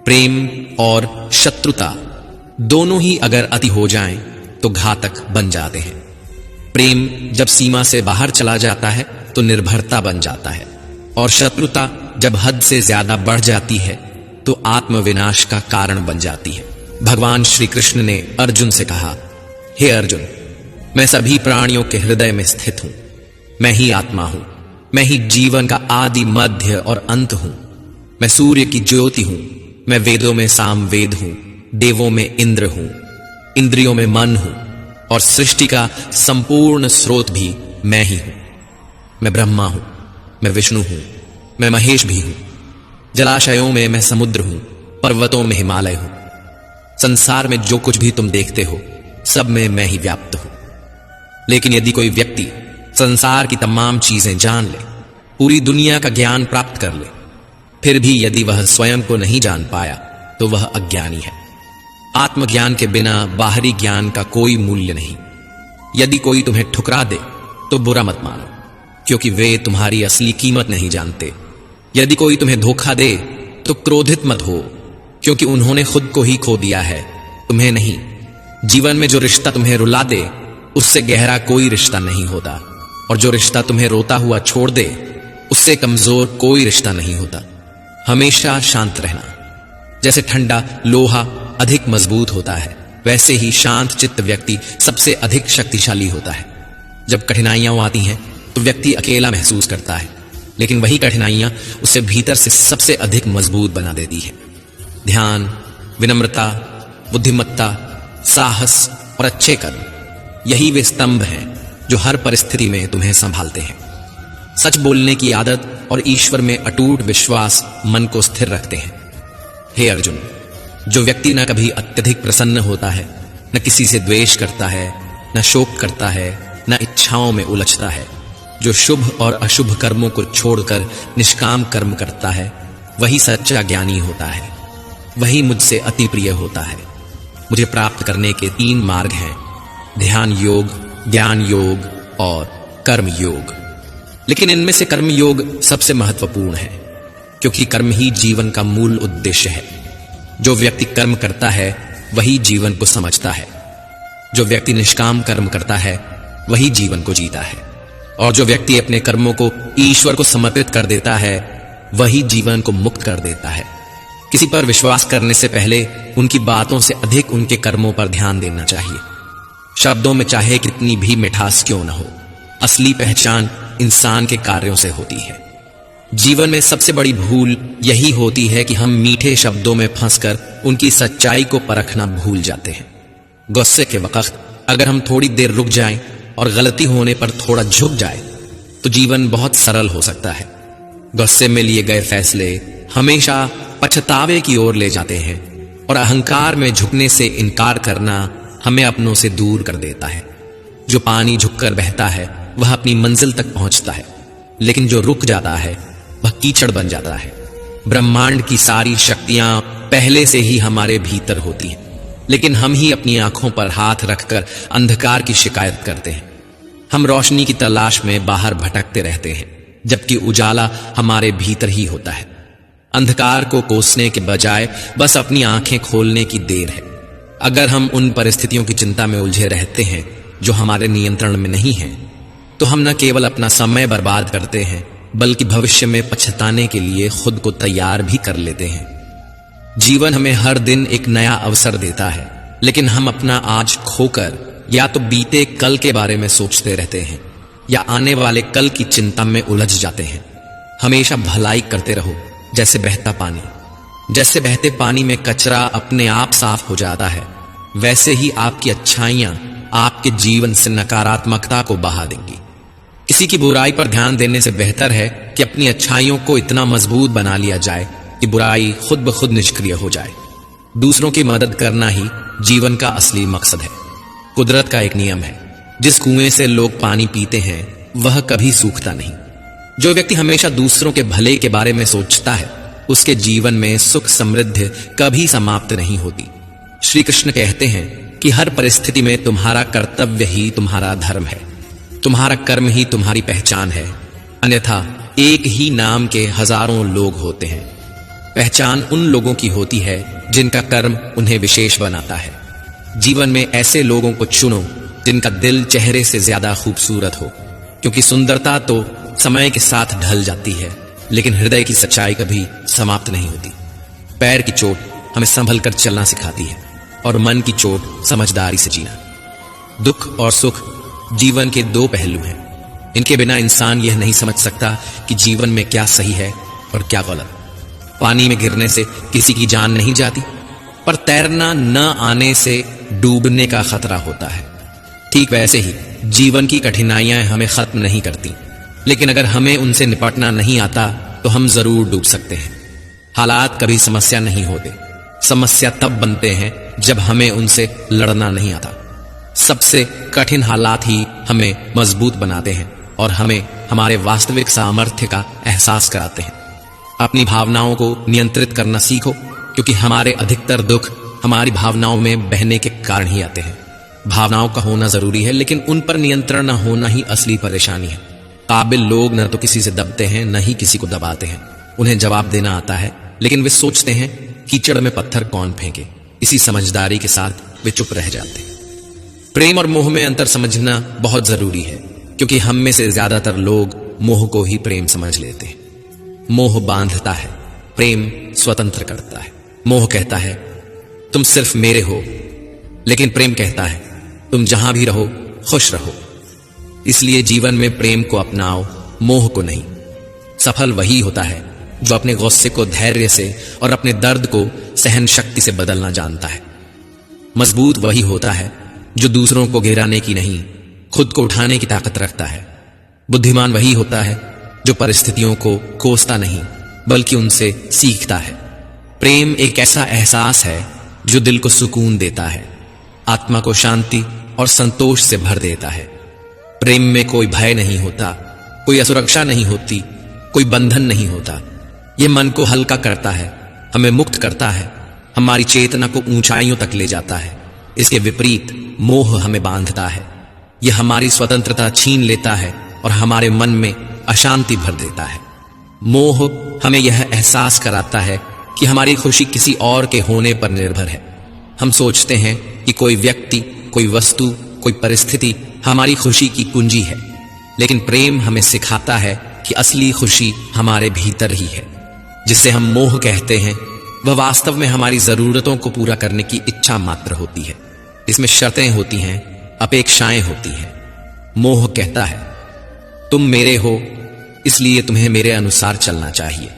प्रेम और शत्रुता दोनों ही अगर अति हो जाएं तो घातक बन जाते हैं। प्रेम जब सीमा से बाहर चला जाता है तो निर्भरता बन जाता है, और शत्रुता जब हद से ज्यादा बढ़ जाती है तो आत्मविनाश का कारण बन जाती है। भगवान श्री कृष्ण ने अर्जुन से कहा, हे अर्जुन, मैं सभी प्राणियों के हृदय में स्थित हूं। मैं ही आत्मा हूं, मैं ही जीवन का आदि मध्य और अंत हूं। मैं सूर्य की ज्योति हूं, मैं वेदों में सामवेद हूं, देवों में इंद्र हूं, इंद्रियों में मन हूं, और सृष्टि का संपूर्ण स्रोत भी मैं ही हूं। मैं ब्रह्मा हूं, मैं विष्णु हूं, मैं महेश भी हूं। जलाशयों में मैं समुद्र हूं, पर्वतों में हिमालय हूं। संसार में जो कुछ भी तुम देखते हो सब में मैं ही व्याप्त हूं। लेकिन यदि कोई व्यक्ति संसार की तमाम चीजें जान ले, पूरी दुनिया का ज्ञान प्राप्त कर ले, फिर भी यदि वह स्वयं को नहीं जान पाया तो वह अज्ञानी है। आत्मज्ञान के बिना बाहरी ज्ञान का कोई मूल्य नहीं। यदि कोई तुम्हें ठुकरा दे तो बुरा मत मानो, क्योंकि वे तुम्हारी असली कीमत नहीं जानते। यदि कोई तुम्हें धोखा दे तो क्रोधित मत हो, क्योंकि उन्होंने खुद को ही खो दिया है, तुम्हें नहीं। जीवन में जो रिश्ता तुम्हें रुला दे उससे गहरा कोई रिश्ता नहीं होता, और जो रिश्ता तुम्हें रोता हुआ छोड़ दे उससे कमजोर कोई रिश्ता नहीं होता। हमेशा शांत रहना। जैसे ठंडा लोहा अधिक मजबूत होता है, वैसे ही शांत चित्त व्यक्ति सबसे अधिक शक्तिशाली होता है। जब कठिनाइयां आती हैं तो व्यक्ति अकेला महसूस करता है, लेकिन वही कठिनाइयां उसे भीतर से सबसे अधिक मजबूत बना देती है। ध्यान, विनम्रता, बुद्धिमत्ता, साहस और अच्छे कर्म, यही वे स्तंभ हैं जो हर परिस्थिति में तुम्हें संभालते हैं। सच बोलने की आदत और ईश्वर में अटूट विश्वास मन को स्थिर रखते हैं। हे अर्जुन, जो व्यक्ति न कभी अत्यधिक प्रसन्न होता है, न किसी से द्वेष करता है, न शोक करता है, न इच्छाओं में उलझता है, जो शुभ और अशुभ कर्मों को छोड़कर निष्काम कर्म करता है, वही सच्चा ज्ञानी होता है। वही मुझसे अति प्रिय होता है। मुझे प्राप्त करने के 3 मार्ग हैं, ध्यान योग, ज्ञान योग और कर्म योग। लेकिन इनमें से कर्म योग सबसे महत्वपूर्ण है, क्योंकि कर्म ही जीवन का मूल उद्देश्य है। जो व्यक्ति कर्म करता है वही जीवन को समझता है। जो व्यक्ति निष्काम कर्म करता है वही जीवन को जीता है, और जो व्यक्ति अपने कर्मों को ईश्वर को समर्पित कर देता है वही जीवन को मुक्त कर देता है। किसी पर विश्वास करने से पहले उनकी बातों से अधिक उनके कर्मों पर ध्यान देना चाहिए। शब्दों में चाहे कितनी भी मिठास क्यों न हो, असली पहचान इंसान के कार्यों से होती है। जीवन में सबसे बड़ी भूल यही होती है कि हम मीठे शब्दों में फंसकर उनकी सच्चाई को परखना भूल जाते हैं। गुस्से के वक्त अगर हम थोड़ी देर रुक जाएं और गलती होने पर थोड़ा झुक जाए तो जीवन बहुत सरल हो सकता है। गुस्से में लिए गए फैसले हमेशा पछतावे की ओर ले जाते हैं, और अहंकार में झुकने से इनकार करना हमें अपनों से दूर कर देता है। जो पानी झुककर बहता है वह अपनी मंजिल तक पहुंचता है, लेकिन जो रुक जाता है वह कीचड़ बन जाता है। ब्रह्मांड की सारी शक्तियां पहले से ही हमारे भीतर होती हैं, लेकिन हम ही अपनी आंखों पर हाथ रखकर अंधकार की शिकायत करते हैं। हम रोशनी की तलाश में बाहर भटकते रहते हैं, जबकि उजाला हमारे भीतर ही होता है। अंधकार को कोसने के बजाय बस अपनी आंखें खोलने की देर है। अगर हम उन परिस्थितियों की चिंता में उलझे रहते हैं जो हमारे नियंत्रण में नहीं हैं, तो हम न केवल अपना समय बर्बाद करते हैं, बल्कि भविष्य में पछताने के लिए खुद को तैयार भी कर लेते हैं। जीवन हमें हर दिन एक नया अवसर देता है, लेकिन हम अपना आज खोकर या तो बीते कल के बारे में सोचते रहते हैं या आने वाले कल की चिंता में उलझ जाते हैं। हमेशा भलाई करते रहो, जैसे बहता पानी। जैसे बहते पानी में कचरा अपने आप साफ हो जाता है, वैसे ही आपकी अच्छाइयां आपके जीवन से नकारात्मकता को बहा देंगी। किसी की बुराई पर ध्यान देने से बेहतर है कि अपनी अच्छाइयों को इतना मजबूत बना लिया जाए कि बुराई खुद ब खुद निष्क्रिय हो जाए। दूसरों की मदद करना ही जीवन का असली मकसद है। कुदरत का एक नियम है, जिस कुएं से लोग पानी पीते हैं वह कभी सूखता नहीं। जो व्यक्ति हमेशा दूसरों के भले के बारे में सोचता है, उसके जीवन में सुख समृद्धि कभी समाप्त नहीं होती। श्री कृष्ण कहते हैं कि हर परिस्थिति में तुम्हारा कर्तव्य ही तुम्हारा धर्म है, तुम्हारा कर्म ही तुम्हारी पहचान है। अन्यथा एक ही नाम के हजारों लोग होते हैं। पहचान उन लोगों की होती है जिनका कर्म उन्हें विशेष बनाता है। जीवन में ऐसे लोगों को चुनो जिनका दिल चेहरे से ज्यादा खूबसूरत हो, क्योंकि सुंदरता तो समय के साथ ढल जाती है, लेकिन हृदय की सच्चाई कभी समाप्त नहीं होती। पैर की चोट हमें संभल कर चलना सिखाती है और मन की चोट समझदारी से जीना। दुख और सुख जीवन के दो पहलू हैं। इनके बिना इंसान यह नहीं समझ सकता कि जीवन में क्या सही है और क्या गलत। पानी में गिरने से किसी की जान नहीं जाती, पर तैरना न आने से डूबने का खतरा होता है। ठीक वैसे ही जीवन की कठिनाइयां हमें खत्म नहीं करती, लेकिन अगर हमें उनसे निपटना नहीं आता तो हम जरूर डूब सकते हैं। हालात कभी समस्या नहीं होते, समस्या तब बनते हैं जब हमें उनसे लड़ना नहीं आता। सबसे कठिन हालात ही हमें मजबूत बनाते हैं और हमें हमारे वास्तविक सामर्थ्य का एहसास कराते हैं। अपनी भावनाओं को नियंत्रित करना सीखो, क्योंकि हमारे अधिकतर दुख हमारी भावनाओं में बहने के कारण ही आते हैं। भावनाओं का होना जरूरी है, लेकिन उन पर नियंत्रण न होना ही असली परेशानी है। काबिल लोग न तो किसी से दबते हैं, न ही किसी को दबाते हैं। उन्हें जवाब देना आता है, लेकिन वे सोचते हैं कीचड़ में पत्थर कौन फेंके। इसी समझदारी के साथ वे चुप रह जाते हैं। प्रेम और मोह में अंतर समझना बहुत जरूरी है, क्योंकि हम में से ज्यादातर लोग मोह को ही प्रेम समझ लेते हैं। मोह बांधता है, प्रेम स्वतंत्र करता है। मोह कहता है तुम सिर्फ मेरे हो, लेकिन प्रेम कहता है तुम जहां भी रहो खुश रहो। इसलिए जीवन में प्रेम को अपनाओ, मोह को नहीं। सफल वही होता है जो अपने गुस्से को धैर्य से और अपने दर्द को सहन शक्ति से बदलना जानता है। मजबूत वही होता है जो दूसरों को गिराने की नहीं, खुद को उठाने की ताकत रखता है। बुद्धिमान वही होता है जो परिस्थितियों को कोसता नहीं, बल्कि उनसे सीखता है। प्रेम एक ऐसा एहसास है जो दिल को सुकून देता है, आत्मा को शांति और संतोष से भर देता है। प्रेम में कोई भय नहीं होता, कोई असुरक्षा नहीं होती, कोई बंधन नहीं होता। यह मन को हल्का करता है, हमें मुक्त करता है, हमारी चेतना को ऊंचाइयों तक ले जाता है। इसके विपरीत मोह हमें बांधता है। यह हमारी स्वतंत्रता छीन लेता है और हमारे मन में अशांति भर देता है। मोह हमें यह एहसास कराता है कि हमारी खुशी किसी और के होने पर निर्भर है। हम सोचते हैं कि कोई व्यक्ति, कोई वस्तु, कोई परिस्थिति हमारी खुशी की कुंजी है, लेकिन प्रेम हमें सिखाता है कि असली खुशी हमारे भीतर ही है। जिसे हम मोह कहते हैं, वह वास्तव में हमारी जरूरतों को पूरा करने की इच्छा मात्र होती है। इसमें शर्तें होती हैं, अपेक्षाएं होती हैं। मोह कहता है तुम मेरे हो, इसलिए तुम्हें मेरे अनुसार चलना चाहिए।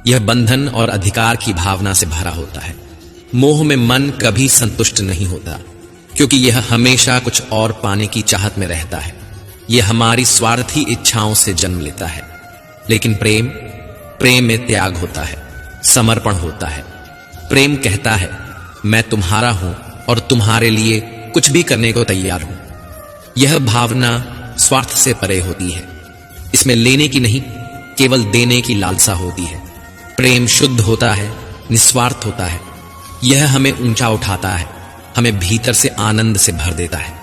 यह बंधन और अधिकार की भावना से भरा होता है। मोह में मन कभी संतुष्ट नहीं होता, क्योंकि यह हमेशा कुछ और पाने की चाहत में रहता है। यह हमारी स्वार्थी इच्छाओं से जन्म लेता है। लेकिन प्रेम में त्याग होता है, समर्पण होता है। प्रेम कहता है मैं तुम्हारा हूं और तुम्हारे लिए कुछ भी करने को तैयार हूं। यह भावना स्वार्थ से परे होती है। इसमें लेने की नहीं, केवल देने की लालसा होती है। प्रेम शुद्ध होता है, निस्वार्थ होता है। यह हमें ऊंचा उठाता है, हमें भीतर से आनंद से भर देता है।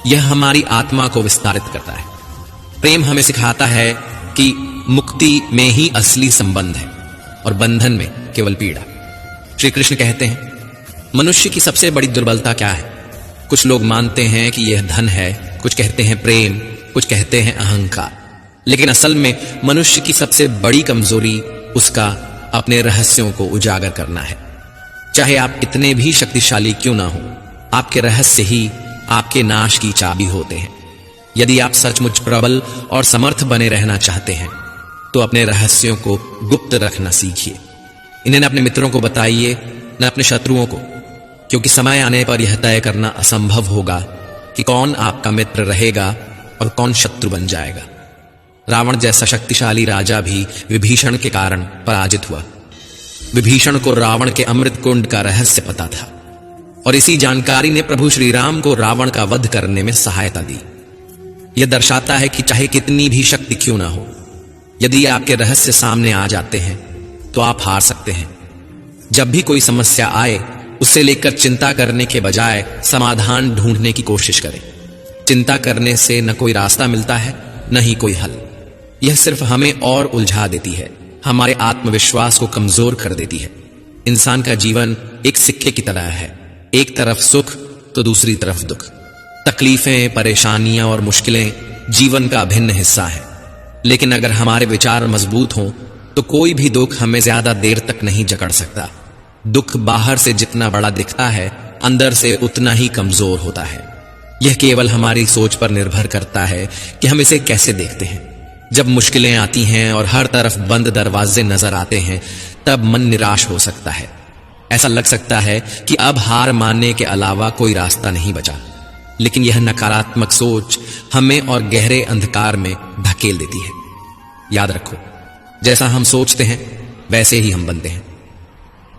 यह हमारी आत्मा को विस्तारित करता है। प्रेम हमें सिखाता है कि मुक्ति में ही असली संबंध है और बंधन में केवल पीड़ा। श्री कृष्ण कहते हैं मनुष्य की सबसे बड़ी दुर्बलता क्या है? कुछ लोग मानते हैं कि यह धन है, कुछ कहते हैं प्रेम, कुछ कहते हैं अहंकार। लेकिन असल में मनुष्य की सबसे बड़ी कमजोरी उसका अपने रहस्यों को उजागर करना है। चाहे आप कितने भी शक्तिशाली क्यों ना हो, आपके रहस्य ही आपके नाश की चाबी होते हैं। यदि आप सचमुच प्रबल और समर्थ बने रहना चाहते हैं, तो अपने रहस्यों को गुप्त रखना सीखिए। इन्हें न अपने मित्रों को बताइए, न अपने शत्रुओं को, क्योंकि समय आने पर यह तय करना असंभव होगा कि कौन आपका मित्र रहेगा और कौन शत्रु बन जाएगा। रावण जैसा शक्तिशाली राजा भी विभीषण के कारण पराजित हुआ। विभीषण को रावण के अमृत कुंड का रहस्य पता था और इसी जानकारी ने प्रभु श्री राम को रावण का वध करने में सहायता दी। यह दर्शाता है कि चाहे कितनी भी शक्ति क्यों ना हो, यदि आपके रहस्य सामने आ जाते हैं तो आप हार सकते हैं। जब भी कोई समस्या आए, उससे लेकर चिंता करने के बजाय समाधान ढूंढने की कोशिश करें। चिंता करने से न कोई रास्ता मिलता है, न ही कोई हल। यह सिर्फ हमें और उलझा देती है, हमारे आत्मविश्वास को कमजोर कर देती है। इंसान का जीवन एक सिक्के की तरह है, एक तरफ सुख तो दूसरी तरफ दुख। तकलीफें, परेशानियां और मुश्किलें जीवन का अभिन्न हिस्सा है, लेकिन अगर हमारे विचार मजबूत हों तो कोई भी दुख हमें ज्यादा देर तक नहीं जकड़ सकता। दुख बाहर से जितना बड़ा दिखता है, अंदर से उतना ही कमजोर होता है। यह केवल हमारी सोच पर निर्भर करता है कि हम इसे कैसे देखते हैं। जब मुश्किलें आती हैं और हर तरफ बंद दरवाजे नजर आते हैं, तब मन निराश हो सकता है। ऐसा लग सकता है कि अब हार मानने के अलावा कोई रास्ता नहीं बचा। लेकिन यह नकारात्मक सोच हमें और गहरे अंधकार में धकेल देती है। याद रखो, जैसा हम सोचते हैं वैसे ही हम बनते हैं।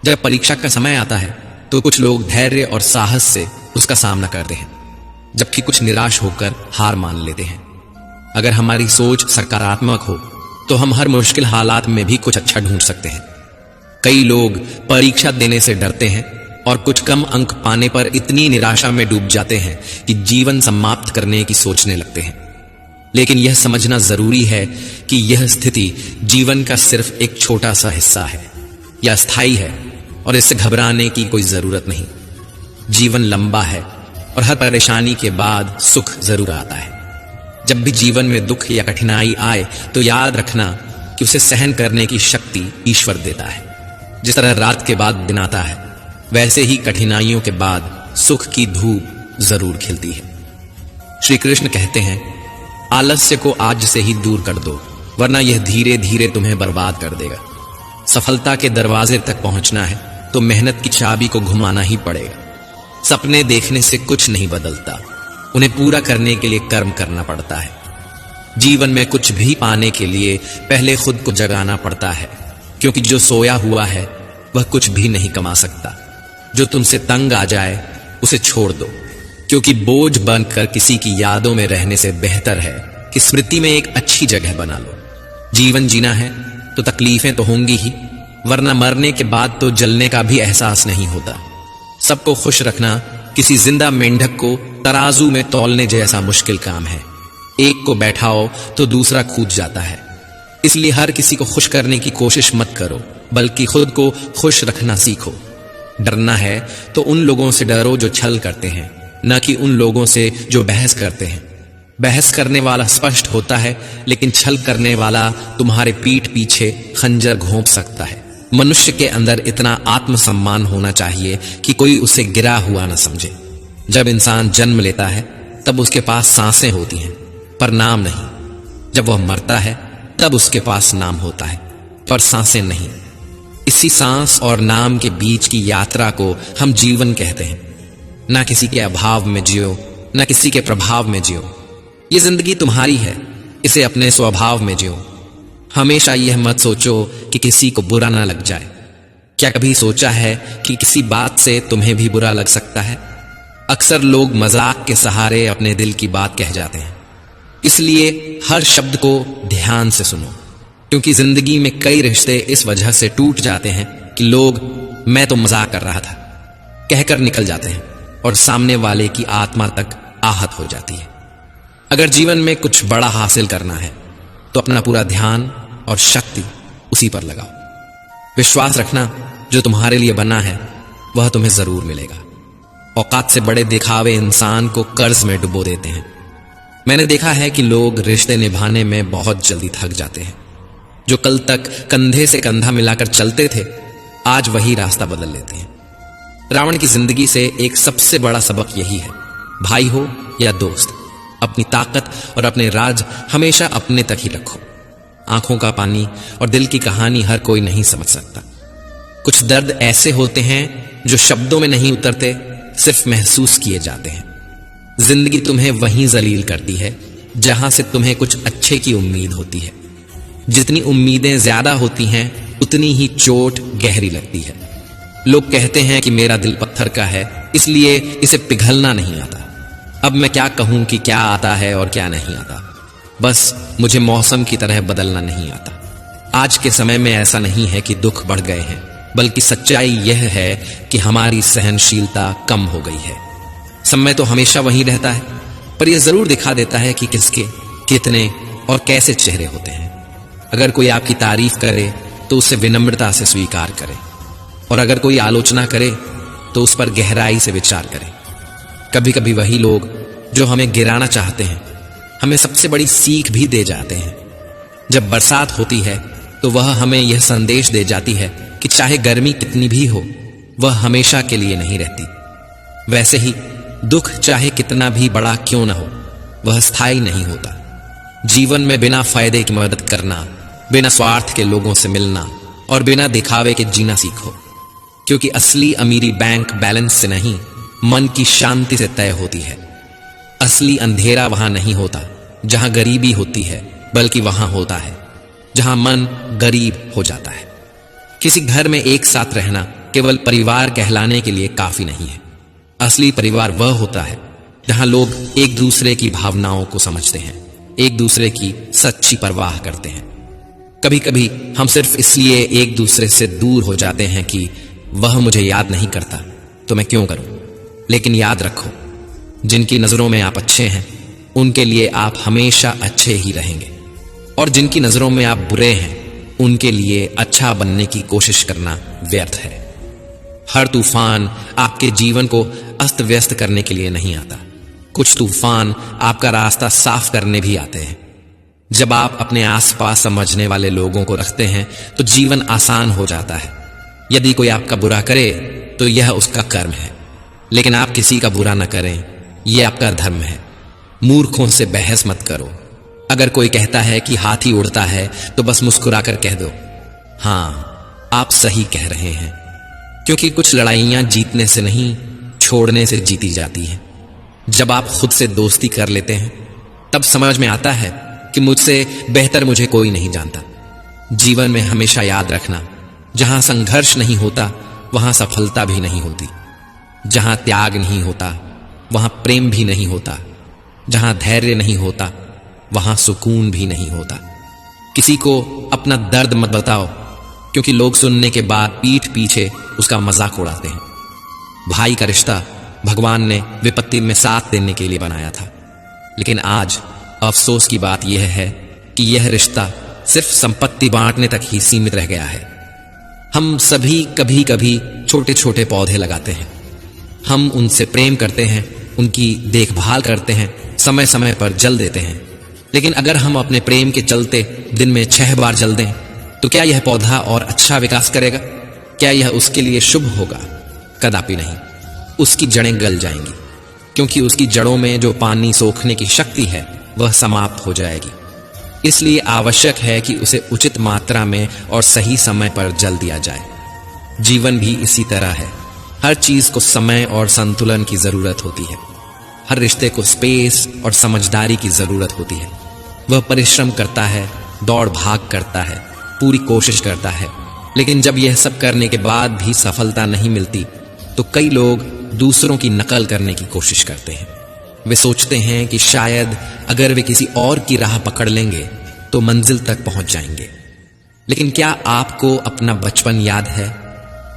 जब परीक्षा का समय आता है तो कुछ लोग धैर्य और साहस से उसका सामना करते हैं, जबकि कुछ निराश होकर हार मान लेते हैं। अगर हमारी सोच सकारात्मक हो तो हम हर मुश्किल हालात में भी कुछ अच्छा ढूंढ सकते हैं। कई लोग परीक्षा देने से डरते हैं और कुछ कम अंक पाने पर इतनी निराशा में डूब जाते हैं कि जीवन समाप्त करने की सोचने लगते हैं। लेकिन यह समझना जरूरी है कि यह स्थिति जीवन का सिर्फ एक छोटा सा हिस्सा है, यह अस्थायी है और इससे घबराने की कोई जरूरत नहीं। जीवन लंबा है और हर परेशानी के बाद सुख जरूर आता है। जब भी जीवन में दुख या कठिनाई आए तो याद रखना कि उसे सहन करने की शक्ति ईश्वर देता है। जिस तरह रात के बाद दिन आता है, वैसे ही कठिनाइयों के बाद सुख की धूप जरूर खिलती है। श्री कृष्ण कहते हैं, आलस्य को आज से ही दूर कर दो, वरना यह धीरे धीरे तुम्हें बर्बाद कर देगा। सफलता के दरवाजे तक पहुंचना है तो मेहनत की चाबी को घुमाना ही पड़ेगा। सपने देखने से कुछ नहीं बदलता, उन्हें पूरा करने के लिए कर्म करना पड़ता है। जीवन में कुछ भी पाने के लिए पहले खुद को जगाना पड़ता है, क्योंकि जो सोया हुआ है वह कुछ भी नहीं कमा सकता। जो तुमसे तंग आ जाए उसे छोड़ दो, क्योंकि बोझ बनकर किसी की यादों में रहने से बेहतर है कि स्मृति में एक अच्छी जगह बना लो। जीवन जीना है तो तकलीफें तो होंगी ही, वरना मरने के बाद तो जलने का भी एहसास नहीं होता। सबको खुश रखना किसी जिंदा मेंढक को तराजू में तौलने जैसा मुश्किल काम है। एक को बैठाओ तो दूसरा कूद जाता है। इसलिए हर किसी को खुश करने की कोशिश मत करो, बल्कि खुद को खुश रखना सीखो। डरना है तो उन लोगों से डरो जो छल करते हैं, न कि उन लोगों से जो बहस करते हैं। बहस करने वाला स्पष्ट होता है, लेकिन छल करने वाला तुम्हारे पीठ पीछे खंजर घोंप सकता है। मनुष्य के अंदर इतना आत्मसम्मान होना चाहिए कि कोई उसे गिरा हुआ न समझे। जब इंसान जन्म लेता है तब उसके पास सांसें होती हैं, पर नाम नहीं। जब वह मरता है तब उसके पास नाम होता है, पर सांसें नहीं। इसी सांस और नाम के बीच की यात्रा को हम जीवन कहते हैं। ना किसी के अभाव में जियो, ना किसी के प्रभाव में जियो। ये जिंदगी तुम्हारी है, इसे अपने स्वभाव में जियो। हमेशा यह मत सोचो कि किसी को बुरा ना लग जाए। क्या कभी सोचा है कि किसी बात से तुम्हें भी बुरा लग सकता है? अक्सर लोग मजाक के सहारे अपने दिल की बात कह जाते हैं। इसलिए हर शब्द को ध्यान से सुनो, क्योंकि जिंदगी में कई रिश्ते इस वजह से टूट जाते हैं कि लोग मैं तो मजाक कर रहा था कहकर निकल जाते हैं और सामने वाले की आत्मा तक आहत हो जाती है। अगर जीवन में कुछ बड़ा हासिल करना है तो अपना पूरा ध्यान और शक्ति उसी पर लगाओ। विश्वास रखना, जो तुम्हारे लिए बना है वह तुम्हें जरूर मिलेगा। औकात से बड़े दिखावे इंसान को कर्ज में डुबो देते हैं। मैंने देखा है कि लोग रिश्ते निभाने में बहुत जल्दी थक जाते हैं। जो कल तक कंधे से कंधा मिलाकर चलते थे, आज वही रास्ता बदल लेते हैं। रावण की जिंदगी से एक सबसे बड़ा सबक यही है, भाई हो या दोस्त, अपनी ताकत और अपने राज हमेशा अपने तक ही रखो। आंखों का पानी और दिल की कहानी हर कोई नहीं समझ सकता। कुछ दर्द ऐसे होते हैं जो शब्दों में नहीं उतरते, सिर्फ महसूस किए जाते हैं। जिंदगी तुम्हें वहीं जलील करती है जहां से तुम्हें कुछ अच्छे की उम्मीद होती है। जितनी उम्मीदें ज्यादा होती हैं उतनी ही चोट गहरी लगती है। लोग कहते हैं कि मेरा दिल पत्थर का है, इसलिए इसे पिघलना नहीं आता। अब मैं क्या कहूं कि क्या आता है और क्या नहीं आता। बस मुझे मौसम की तरह बदलना नहीं आता। आज के समय में ऐसा नहीं है कि दुख बढ़ गए हैं, बल्कि सच्चाई यह है कि हमारी सहनशीलता कम हो गई है। समय तो हमेशा वहीं रहता है, पर यह जरूर दिखा देता है कि किसके, कितने और कैसे चेहरे होते हैं। अगर कोई आपकी तारीफ करे तो उसे विनम्रता से स्वीकार करें, और अगर कोई आलोचना करे तो उस पर गहराई से विचार करें। कभी कभी वही लोग जो हमें गिराना चाहते हैं हमें सबसे बड़ी सीख भी दे जाते हैं। जब बरसात होती है तो वह हमें यह संदेश दे जाती है कि चाहे गर्मी कितनी भी हो वह हमेशा के लिए नहीं रहती। वैसे ही दुख चाहे कितना भी बड़ा क्यों न हो वह स्थायी नहीं होता। जीवन में बिना फायदे की मदद करना, बिना स्वार्थ के लोगों से मिलना और बिना दिखावे के जीना सीखो, क्योंकि असली अमीरी बैंक बैलेंस से नहीं मन की शांति से तय होती है। असली अंधेरा वहां नहीं होता जहां गरीबी होती है, बल्कि वहां होता है जहां मन गरीब हो जाता है। किसी घर में एक साथ रहना केवल परिवार कहलाने के लिए काफी नहीं है। असली परिवार वह होता है जहां लोग एक दूसरे की भावनाओं को समझते हैं, एक दूसरे की सच्ची परवाह करते हैं। कभी कभी हम सिर्फ इसलिए एक दूसरे से दूर हो जाते हैं कि वह मुझे याद नहीं करता तो मैं क्यों करूं। लेकिन याद रखो, जिनकी नजरों में आप अच्छे हैं उनके लिए आप हमेशा अच्छे ही रहेंगे, और जिनकी नजरों में आप बुरे हैं उनके लिए अच्छा बनने की कोशिश करना व्यर्थ है। हर तूफान आपके जीवन को अस्त व्यस्त करने के लिए नहीं आता। कुछ तूफान आपका रास्ता साफ करने भी आते हैं। जब आप अपने आसपास समझने वाले लोगों को रखते हैं तो जीवन आसान हो जाता है। यदि कोई आपका बुरा करे तो यह उसका कर्म है, लेकिन आप किसी का बुरा न करें, यह आपका धर्म है। मूर्खों से बहस मत करो। अगर कोई कहता है कि हाथी उड़ता है तो बस मुस्कुराकर कह दो, हां आप सही कह रहे हैं, क्योंकि कुछ लड़ाइयां जीतने से नहीं छोड़ने से जीती जाती हैं। जब आप खुद से दोस्ती कर लेते हैं तब समझ में आता है कि मुझसे बेहतर मुझे कोई नहीं जानता। जीवन में हमेशा याद रखना, जहां संघर्ष नहीं होता वहां सफलता भी नहीं होती। जहां त्याग नहीं होता वहां प्रेम भी नहीं होता। जहां धैर्य नहीं होता वहां सुकून भी नहीं होता। किसी को अपना दर्द मत बताओ, क्योंकि लोग सुनने के बाद पीठ पीछे उसका मजाक उड़ाते हैं। भाई का रिश्ता भगवान ने विपत्ति में साथ देने के लिए बनाया था, लेकिन आज अफसोस की बात यह है कि यह रिश्ता सिर्फ संपत्ति बांटने तक ही सीमित रह गया है। हम सभी कभी कभी छोटे छोटे पौधे लगाते हैं, हम उनसे प्रेम करते हैं, उनकी देखभाल करते हैं, समय समय पर जल देते हैं। लेकिन अगर हम अपने प्रेम के चलते दिन में 6 बार जल दें तो क्या यह पौधा और अच्छा विकास करेगा? क्या यह उसके लिए शुभ होगा? कदापि नहीं। उसकी जड़ें गल जाएंगी, क्योंकि उसकी जड़ों में जो पानी सोखने की शक्ति है वह समाप्त हो जाएगी। इसलिए आवश्यक है कि उसे उचित मात्रा में और सही समय पर जल दिया जाए। जीवन भी इसी तरह है। हर चीज को समय और संतुलन की जरूरत होती है। हर रिश्ते को स्पेस और समझदारी की जरूरत होती है। वह परिश्रम करता है, दौड़ भाग करता है, पूरी कोशिश करता है, लेकिन जब यह सब करने के बाद भी सफलता नहीं मिलती तो कई लोग दूसरों की नकल करने की कोशिश करते हैं। वे सोचते हैं कि शायद अगर वे किसी और की राह पकड़ लेंगे तो मंजिल तक पहुंच जाएंगे। लेकिन क्या आपको अपना बचपन याद है?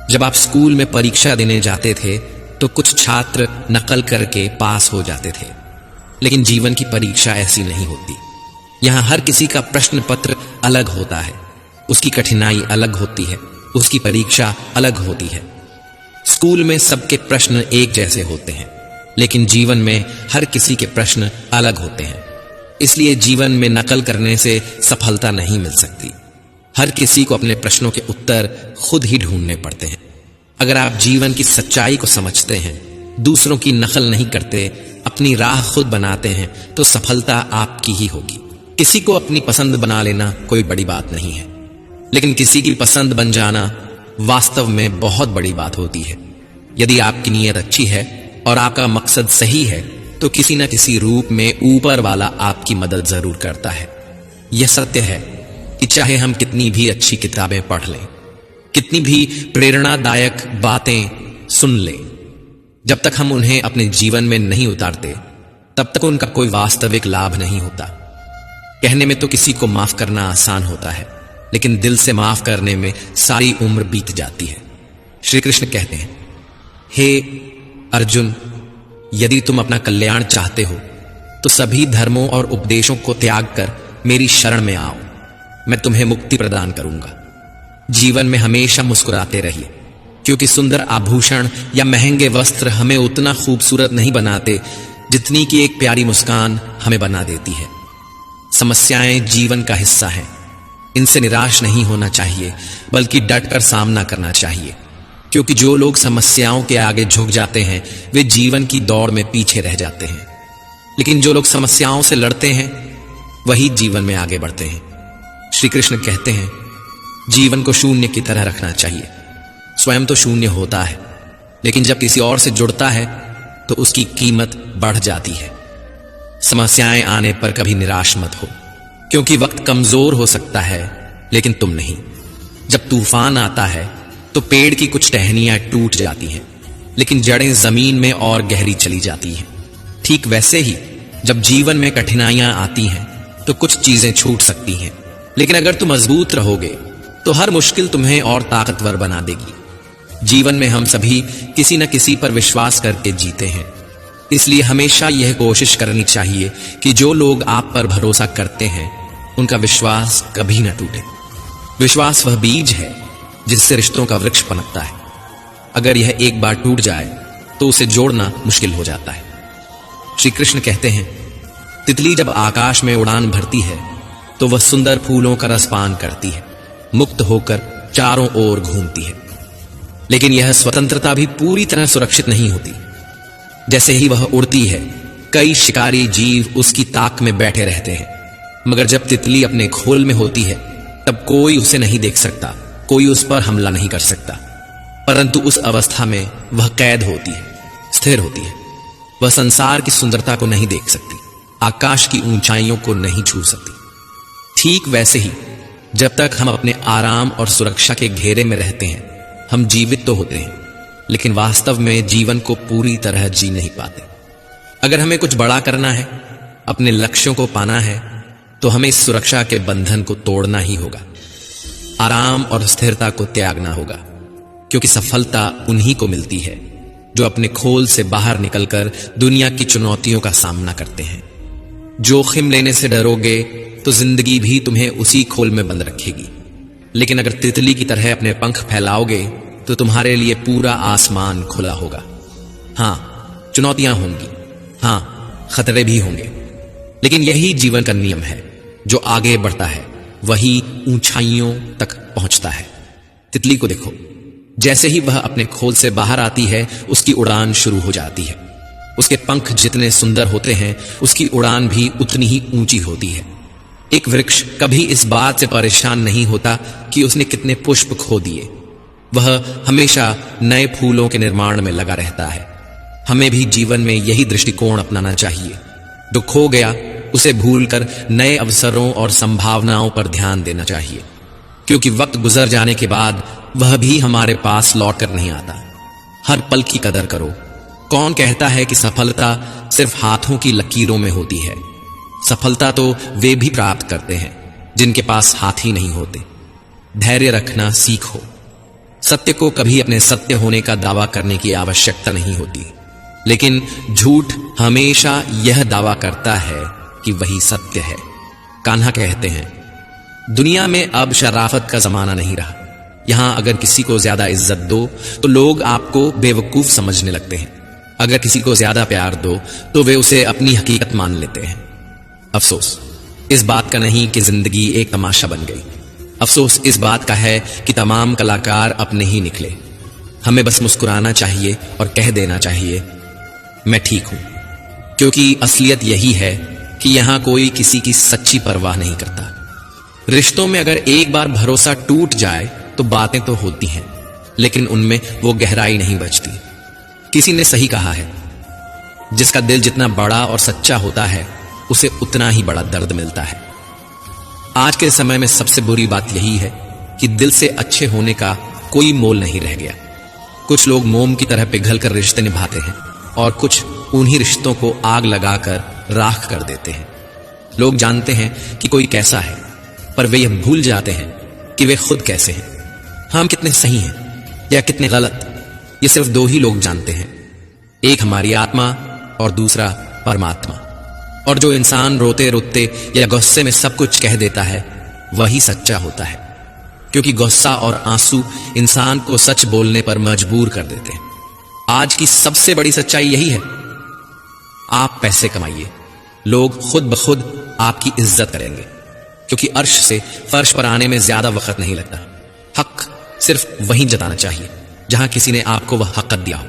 जब आप स्कूल में परीक्षा देने जाते थे तो कुछ छात्र नकल करके पास हो जाते थे, लेकिन जीवन की परीक्षा ऐसी नहीं होती। यहां हर किसी का प्रश्न पत्र अलग होता है, उसकी कठिनाई अलग होती है, उसकी परीक्षा अलग होती है। स्कूल में सबके प्रश्न एक जैसे होते हैं, लेकिन जीवन में हर किसी के प्रश्न अलग होते हैं। इसलिए जीवन में नकल करने से सफलता नहीं मिल सकती। हर किसी को अपने प्रश्नों के उत्तर खुद ही ढूंढने पड़ते हैं। अगर आप जीवन की सच्चाई को समझते हैं, दूसरों की नकल नहीं करते, अपनी राह खुद बनाते हैं, तो सफलता आपकी ही होगी। किसी को अपनी पसंद बना लेना कोई बड़ी बात नहीं है, लेकिन किसी की पसंद बन जाना वास्तव में बहुत बड़ी बात होती है। यदि आपकी नीयत अच्छी है और आपका मकसद सही है तो किसी न किसी रूप में ऊपर वाला आपकी मदद जरूर करता है। यह सत्य है कि चाहे हम कितनी भी अच्छी किताबें पढ़ लें, कितनी भी प्रेरणादायक बातें सुन लें, जब तक हम उन्हें अपने जीवन में नहीं उतारते तब तक उनका कोई वास्तविक लाभ नहीं होता। कहने में तो किसी को माफ करना आसान होता है, लेकिन दिल से माफ करने में सारी उम्र बीत जाती है। श्री कृष्ण कहते हैं, हे अर्जुन, यदि तुम अपना कल्याण चाहते हो तो सभी धर्मों और उपदेशों को त्याग कर मेरी शरण में आओ, मैं तुम्हें मुक्ति प्रदान करूंगा। जीवन में हमेशा मुस्कुराते रहिए, क्योंकि सुंदर आभूषण या महंगे वस्त्र हमें उतना खूबसूरत नहीं बनाते जितनी कि एक प्यारी मुस्कान हमें बना देती है। समस्याएं जीवन का हिस्सा हैं, इनसे निराश नहीं होना चाहिए बल्कि डटकर सामना करना चाहिए, क्योंकि जो लोग समस्याओं के आगे झुक जाते हैं वे जीवन की दौड़ में पीछे रह जाते हैं, लेकिन जो लोग समस्याओं से लड़ते हैं वही जीवन में आगे बढ़ते हैं। श्री कृष्ण कहते हैं जीवन को शून्य की तरह रखना चाहिए। स्वयं तो शून्य होता है, लेकिन जब किसी और से जुड़ता है तो उसकी कीमत बढ़ जाती है। समस्याएं आने पर कभी निराश मत हो, क्योंकि वक्त कमजोर हो सकता है लेकिन तुम नहीं। जब तूफान आता है तो पेड़ की कुछ टहनियां टूट जाती हैं, लेकिन जड़ें जमीन में और गहरी चली जाती हैं। ठीक वैसे ही जब जीवन में कठिनाइयां आती हैं तो कुछ चीजें छूट सकती हैं, लेकिन अगर तुम मजबूत रहोगे तो हर मुश्किल तुम्हें और ताकतवर बना देगी। जीवन में हम सभी किसी न किसी पर विश्वास करके जीते हैं, इसलिए हमेशा यह कोशिश करनी चाहिए कि जो लोग आप पर भरोसा करते हैं उनका विश्वास कभी न टूटे। विश्वास वह बीज है जिससे रिश्तों का वृक्ष पनपता है। अगर यह एक बार टूट जाए तो उसे जोड़ना मुश्किल हो जाता है। श्री कृष्ण कहते हैं तितली जब आकाश में उड़ान भरती है तो वह सुंदर फूलों का रसपान करती है, मुक्त होकर चारों ओर घूमती है, लेकिन यह स्वतंत्रता भी पूरी तरह सुरक्षित नहीं होती। जैसे ही वह उड़ती है कई शिकारी जीव उसकी ताक में बैठे रहते हैं, मगर जब तितली अपने खोल में होती है तब कोई उसे नहीं देख सकता, कोई उस पर हमला नहीं कर सकता। परंतु उस अवस्था में वह कैद होती है, स्थिर होती है। वह संसार की सुंदरता को नहीं देख सकती, आकाश की ऊंचाइयों को नहीं छू सकती। ठीक वैसे ही जब तक हम अपने आराम और सुरक्षा के घेरे में रहते हैं हम जीवित तो होते हैं, लेकिन वास्तव में जीवन को पूरी तरह जी नहीं पाते। अगर हमें कुछ बड़ा करना है, अपने लक्ष्यों को पाना है, तो हमें इस सुरक्षा के बंधन को तोड़ना ही होगा, आराम और स्थिरता को त्यागना होगा, क्योंकि सफलता उन्हीं को मिलती है जो अपने खोल से बाहर निकलकर दुनिया की चुनौतियों का सामना करते हैं। जोखिम लेने से डरोगे तो जिंदगी भी तुम्हें उसी खोल में बंद रखेगी, लेकिन अगर तितली की तरह अपने पंख फैलाओगे तो तुम्हारे लिए पूरा आसमान खुला होगा। हां, चुनौतियां होंगी, हां, खतरे भी होंगे, लेकिन यही जीवन का नियम है। जो आगे बढ़ता है वही ऊंचाइयों तक पहुंचता है। तितली को देखो, जैसे ही वह अपने खोल से बाहर आती है उसकी उड़ान शुरू हो जाती है। उसके पंख जितने सुंदर होते हैं उसकी उड़ान भी उतनी ही ऊंची होती है। एक वृक्ष कभी इस बात से परेशान नहीं होता कि उसने कितने पुष्प खो दिए, वह हमेशा नए फूलों के निर्माण में लगा रहता है। हमें भी जीवन में यही दृष्टिकोण अपनाना चाहिए। जो खो गया उसे भूलकर नए अवसरों और संभावनाओं पर ध्यान देना चाहिए, क्योंकि वक्त गुजर जाने के बाद वह भी हमारे पास लौट कर नहीं आता। हर पल की कदर करो। कौन कहता है कि सफलता सिर्फ हाथों की लकीरों में होती है? सफलता तो वे भी प्राप्त करते हैं जिनके पास हाथ ही नहीं होते। धैर्य रखना सीखो। सत्य को कभी अपने सत्य होने का दावा करने की आवश्यकता नहीं होती, लेकिन झूठ हमेशा यह दावा करता है कि वही सत्य है। कान्हा कहते हैं दुनिया में अब शराफत का जमाना नहीं रहा। यहां अगर किसी को ज्यादा इज्जत दो तो लोग आपको बेवकूफ समझने लगते हैं, अगर किसी को ज्यादा प्यार दो तो वे उसे अपनी हकीकत मान लेते हैं। अफसोस इस बात का नहीं कि जिंदगी एक तमाशा बन गई, अफसोस इस बात का है कि तमाम कलाकार अपने ही निकले। हमें बस मुस्कुराना चाहिए और कह देना चाहिए मैं ठीक हूं, क्योंकि असलियत यही है कि यहां कोई किसी की सच्ची परवाह नहीं करता। रिश्तों में अगर एक बार भरोसा टूट जाए तो बातें तो होती हैं, लेकिन उनमें वो गहराई नहीं बचती। किसी ने सही कहा है, जिसका दिल जितना बड़ा और सच्चा होता है उसे उतना ही बड़ा दर्द मिलता है। आज के समय में सबसे बुरी बात यही है कि दिल से अच्छे होने का कोई मोल नहीं रह गया। कुछ लोग मोम की तरह पिघल कर रिश्ते निभाते हैं और कुछ उन्हीं रिश्तों को आग लगाकर राख कर देते हैं। लोग जानते हैं कि कोई कैसा है, पर वे यह भूल जाते हैं कि वे खुद कैसे हैं। हम कितने सही हैं या कितने गलत, ये सिर्फ दो ही लोग जानते हैं, एक हमारी आत्मा और दूसरा परमात्मा। और जो इंसान रोते रोते या गुस्से में सब कुछ कह देता है वही सच्चा होता है, क्योंकि गुस्सा और आंसू इंसान को सच बोलने पर मजबूर कर देते हैं। आज की सबसे बड़ी सच्चाई यही है आप पैसे कमाइए, लोग खुद ब खुद आपकी इज्जत करेंगे, क्योंकि अर्श से फर्श पर आने में ज्यादा वक्त नहीं लगता। हक सिर्फ वहीं जताना चाहिए जहां किसी ने आपको वह हक दिया हो,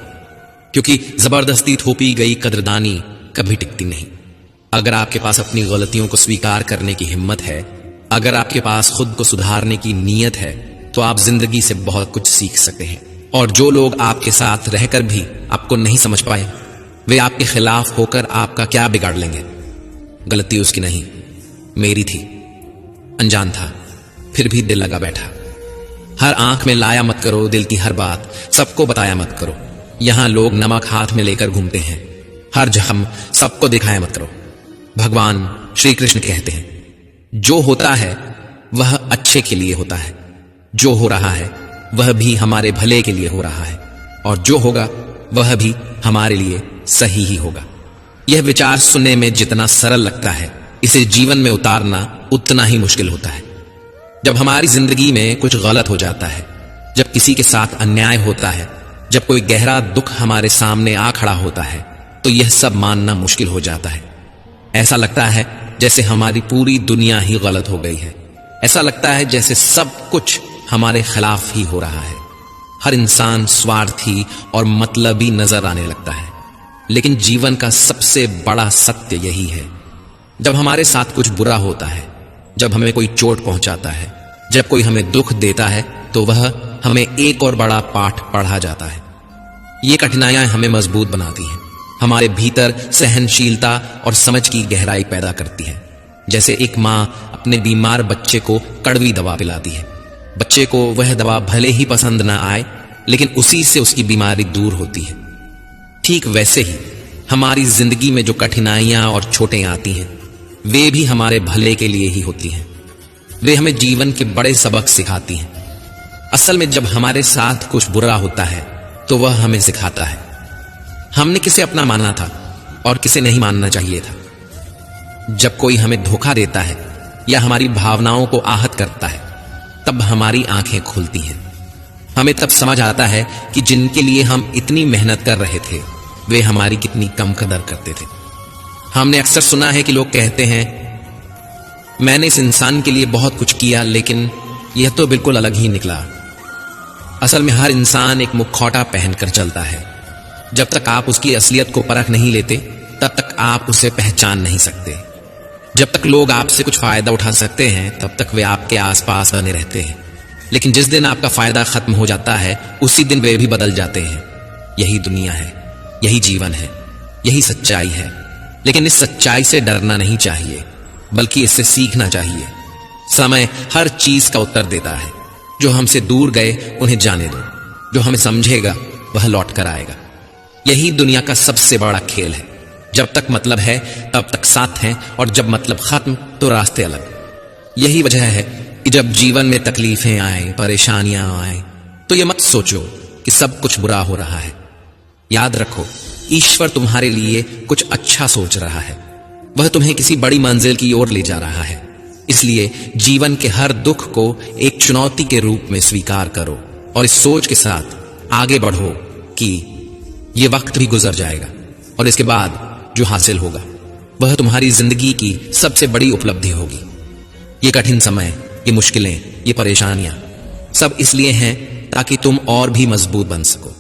क्योंकि जबरदस्ती थोपी गई कदरदानी कभी टिकती नहीं। अगर आपके पास अपनी गलतियों को स्वीकार करने की हिम्मत है, अगर आपके पास खुद को सुधारने की नीयत है, तो आप जिंदगी से बहुत कुछ सीख सकते हैं। और जो लोग आपके साथ रहकर भी आपको नहीं समझ पाए, वे आपके खिलाफ होकर आपका क्या बिगाड़ लेंगे। गलती उसकी नहीं, मेरी थी। अनजान था, फिर भी दिल लगा बैठा। हर आंख में लाया मत करो दिल की हर बात, सबको बताया मत करो। यहां लोग नमक हाथ में लेकर घूमते हैं। हर जख्म सबको दिखाया मत करो। भगवान श्री कृष्ण कहते हैं, जो होता है वह अच्छे के लिए होता है, जो हो रहा है वह भी हमारे भले के लिए हो रहा है, और जो होगा वह भी हमारे लिए सही ही होगा। यह विचार सुनने में जितना सरल लगता है, इसे जीवन में उतारना उतना ही मुश्किल होता है। जब हमारी जिंदगी में कुछ गलत हो जाता है, जब किसी के साथ अन्याय होता है, जब कोई गहरा दुख हमारे सामने आ खड़ा होता है, तो यह सब मानना मुश्किल हो जाता है। ऐसा लगता है जैसे हमारी पूरी दुनिया ही गलत हो गई है। ऐसा लगता है जैसे सब कुछ हमारे खिलाफ ही हो रहा है। हर इंसान स्वार्थी और मतलबी नजर आने लगता है। लेकिन जीवन का सबसे बड़ा सत्य यही है, जब हमारे साथ कुछ बुरा होता है, जब हमें कोई चोट पहुंचाता है, जब कोई हमें दुख देता है, तो वह हमें एक और बड़ा पाठ पढ़ा जाता है। ये कठिनाइयां हमें मजबूत बनाती हैं, हमारे भीतर सहनशीलता और समझ की गहराई पैदा करती है। जैसे एक माँ अपने बीमार बच्चे को कड़वी दवा पिलाती है। बच्चे को वह दवा भले ही पसंद ना आए, लेकिन उसी से उसकी बीमारी दूर होती है। ठीक वैसे ही हमारी जिंदगी में जो कठिनाइयां और चोटें आती हैं, वे भी हमारे भले के लिए ही होती हैं। वे हमें जीवन के बड़े सबक सिखाती हैं। असल में जब हमारे साथ कुछ बुरा होता है, तो वह हमें सिखाता है हमने किसे अपना मानना था और किसे नहीं मानना चाहिए था। जब कोई हमें धोखा देता है या हमारी भावनाओं को आहत करता है, तब हमारी आंखें खुलती हैं। हमें तब समझ आता है कि जिनके लिए हम इतनी मेहनत कर रहे थे, वे हमारी कितनी कम कदर करते थे। हमने अक्सर सुना है कि लोग कहते हैं, मैंने इस इंसान के लिए बहुत कुछ किया, लेकिन यह तो बिल्कुल अलग ही निकला। असल में हर इंसान एक मुखौटा पहनकर चलता है। जब तक आप उसकी असलियत को परख नहीं लेते, तब तक आप उसे पहचान नहीं सकते। जब तक लोग आपसे कुछ फायदा उठा सकते हैं, तब तक वे आपके आसपास बने रहते हैं। लेकिन जिस दिन आपका फायदा खत्म हो जाता है, उसी दिन वे भी बदल जाते हैं। यही दुनिया है, यही जीवन है, यही सच्चाई है। लेकिन इस सच्चाई से डरना नहीं चाहिए, बल्कि इससे सीखना चाहिए। समय हर चीज का उत्तर देता है। जो हमसे दूर गए उन्हें जाने दो, जो हमें समझेगा वह लौट कर आएगा। यही दुनिया का सबसे बड़ा खेल है। जब तक मतलब है तब तक साथ हैं, और जब मतलब खत्म तो रास्ते अलग। यही वजह है कि जब जीवन में तकलीफें आए, परेशानियां आए, तो ये मत सोचो कि सब कुछ बुरा हो रहा है। याद रखो, ईश्वर तुम्हारे लिए कुछ अच्छा सोच रहा है। वह तुम्हें किसी बड़ी मंजिल की ओर ले जा रहा है। इसलिए जीवन के हर दुख को एक चुनौती के रूप में स्वीकार करो, और इस सोच के साथ आगे बढ़ो कि यह वक्त भी गुजर जाएगा, और इसके बाद जो हासिल होगा वह तुम्हारी जिंदगी की सबसे बड़ी उपलब्धि होगी। ये कठिन समय, ये मुश्किलें, ये परेशानियां सब इसलिए हैं ताकि तुम और भी मजबूत बन सको,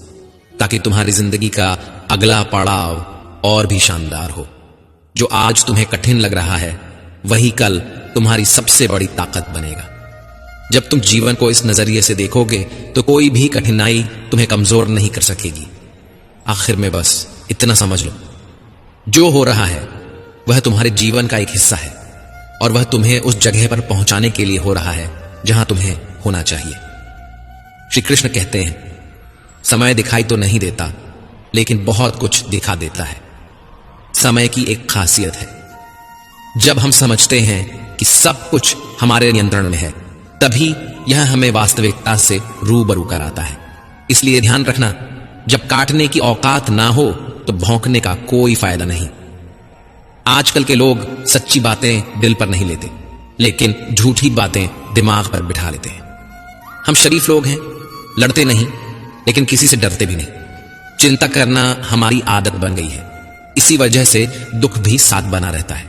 ताकि तुम्हारी जिंदगी का अगला पड़ाव और भी शानदार हो। जो आज तुम्हें कठिन लग रहा है, वही कल तुम्हारी सबसे बड़ी ताकत बनेगा। जब तुम जीवन को इस नजरिए से देखोगे, तो कोई भी कठिनाई तुम्हें कमजोर नहीं कर सकेगी। आखिर में बस इतना समझ लो, जो हो रहा है वह तुम्हारे जीवन का एक हिस्सा है, और वह तुम्हें उस जगह पर पहुंचाने के लिए हो रहा है जहां तुम्हें होना चाहिए। श्री कृष्ण कहते हैं, समय दिखाई तो नहीं देता, लेकिन बहुत कुछ दिखा देता है। समय की एक खासियत है, जब हम समझते हैं कि सब कुछ हमारे नियंत्रण में है, तभी यह हमें वास्तविकता से रूबरू कराता है। इसलिए ध्यान रखना, जब काटने की औकात ना हो तो भौंकने का कोई फायदा नहीं। आजकल के लोग सच्ची बातें दिल पर नहीं लेते, लेकिन झूठी बातें दिमाग पर बिठा लेते हैं। हम शरीफ लोग हैं, लड़ते नहीं, लेकिन किसी से डरते भी नहीं। चिंता करना हमारी आदत बन गई है। इसी वजह से दुख भी साथ बना रहता है।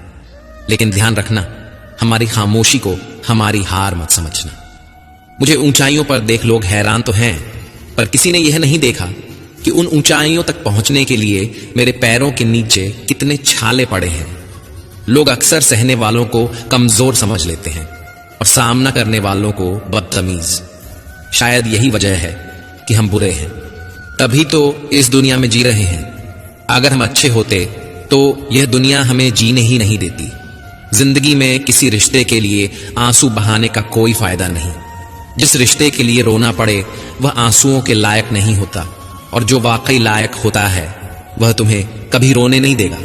लेकिन ध्यान रखना, हमारी खामोशी को हमारी हार मत समझना। मुझे ऊंचाइयों पर देख लोग हैरान तो हैं, पर किसी ने यह नहीं देखा कि उन ऊंचाइयों तक पहुंचने के लिए मेरे पैरों के नीचे कितने छाले पड़े हैं। लोग अक्सर सहने वालों को कमजोर समझ लेते हैं और सामना करने वालों को बदतमीज। शायद यही वजह है कि हम बुरे हैं, तभी तो इस दुनिया में जी रहे हैं। अगर हम अच्छे होते तो यह दुनिया हमें जीने ही नहीं देती। जिंदगी में किसी रिश्ते के लिए आंसू बहाने का कोई फायदा नहीं। जिस रिश्ते के लिए रोना पड़े वह आंसुओं के लायक नहीं होता, और जो वाकई लायक होता है वह तुम्हें कभी रोने नहीं देगा।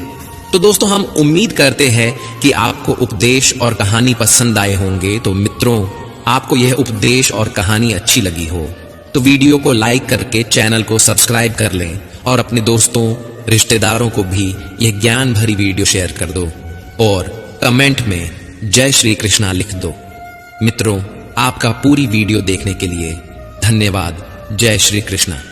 तो दोस्तों, हम उम्मीद करते हैं कि आपको उपदेश और कहानी पसंद आए होंगे। तो मित्रों, आपको यह उपदेश और कहानी अच्छी लगी हो तो वीडियो को लाइक करके चैनल को सब्सक्राइब कर लें और अपने दोस्तों, रिश्तेदारों को भी यह ज्ञान भरी वीडियो शेयर कर दो और कमेंट में जय श्री कृष्णा लिख दो। मित्रों, आपका पूरी वीडियो देखने के लिए धन्यवाद। जय श्री कृष्णा।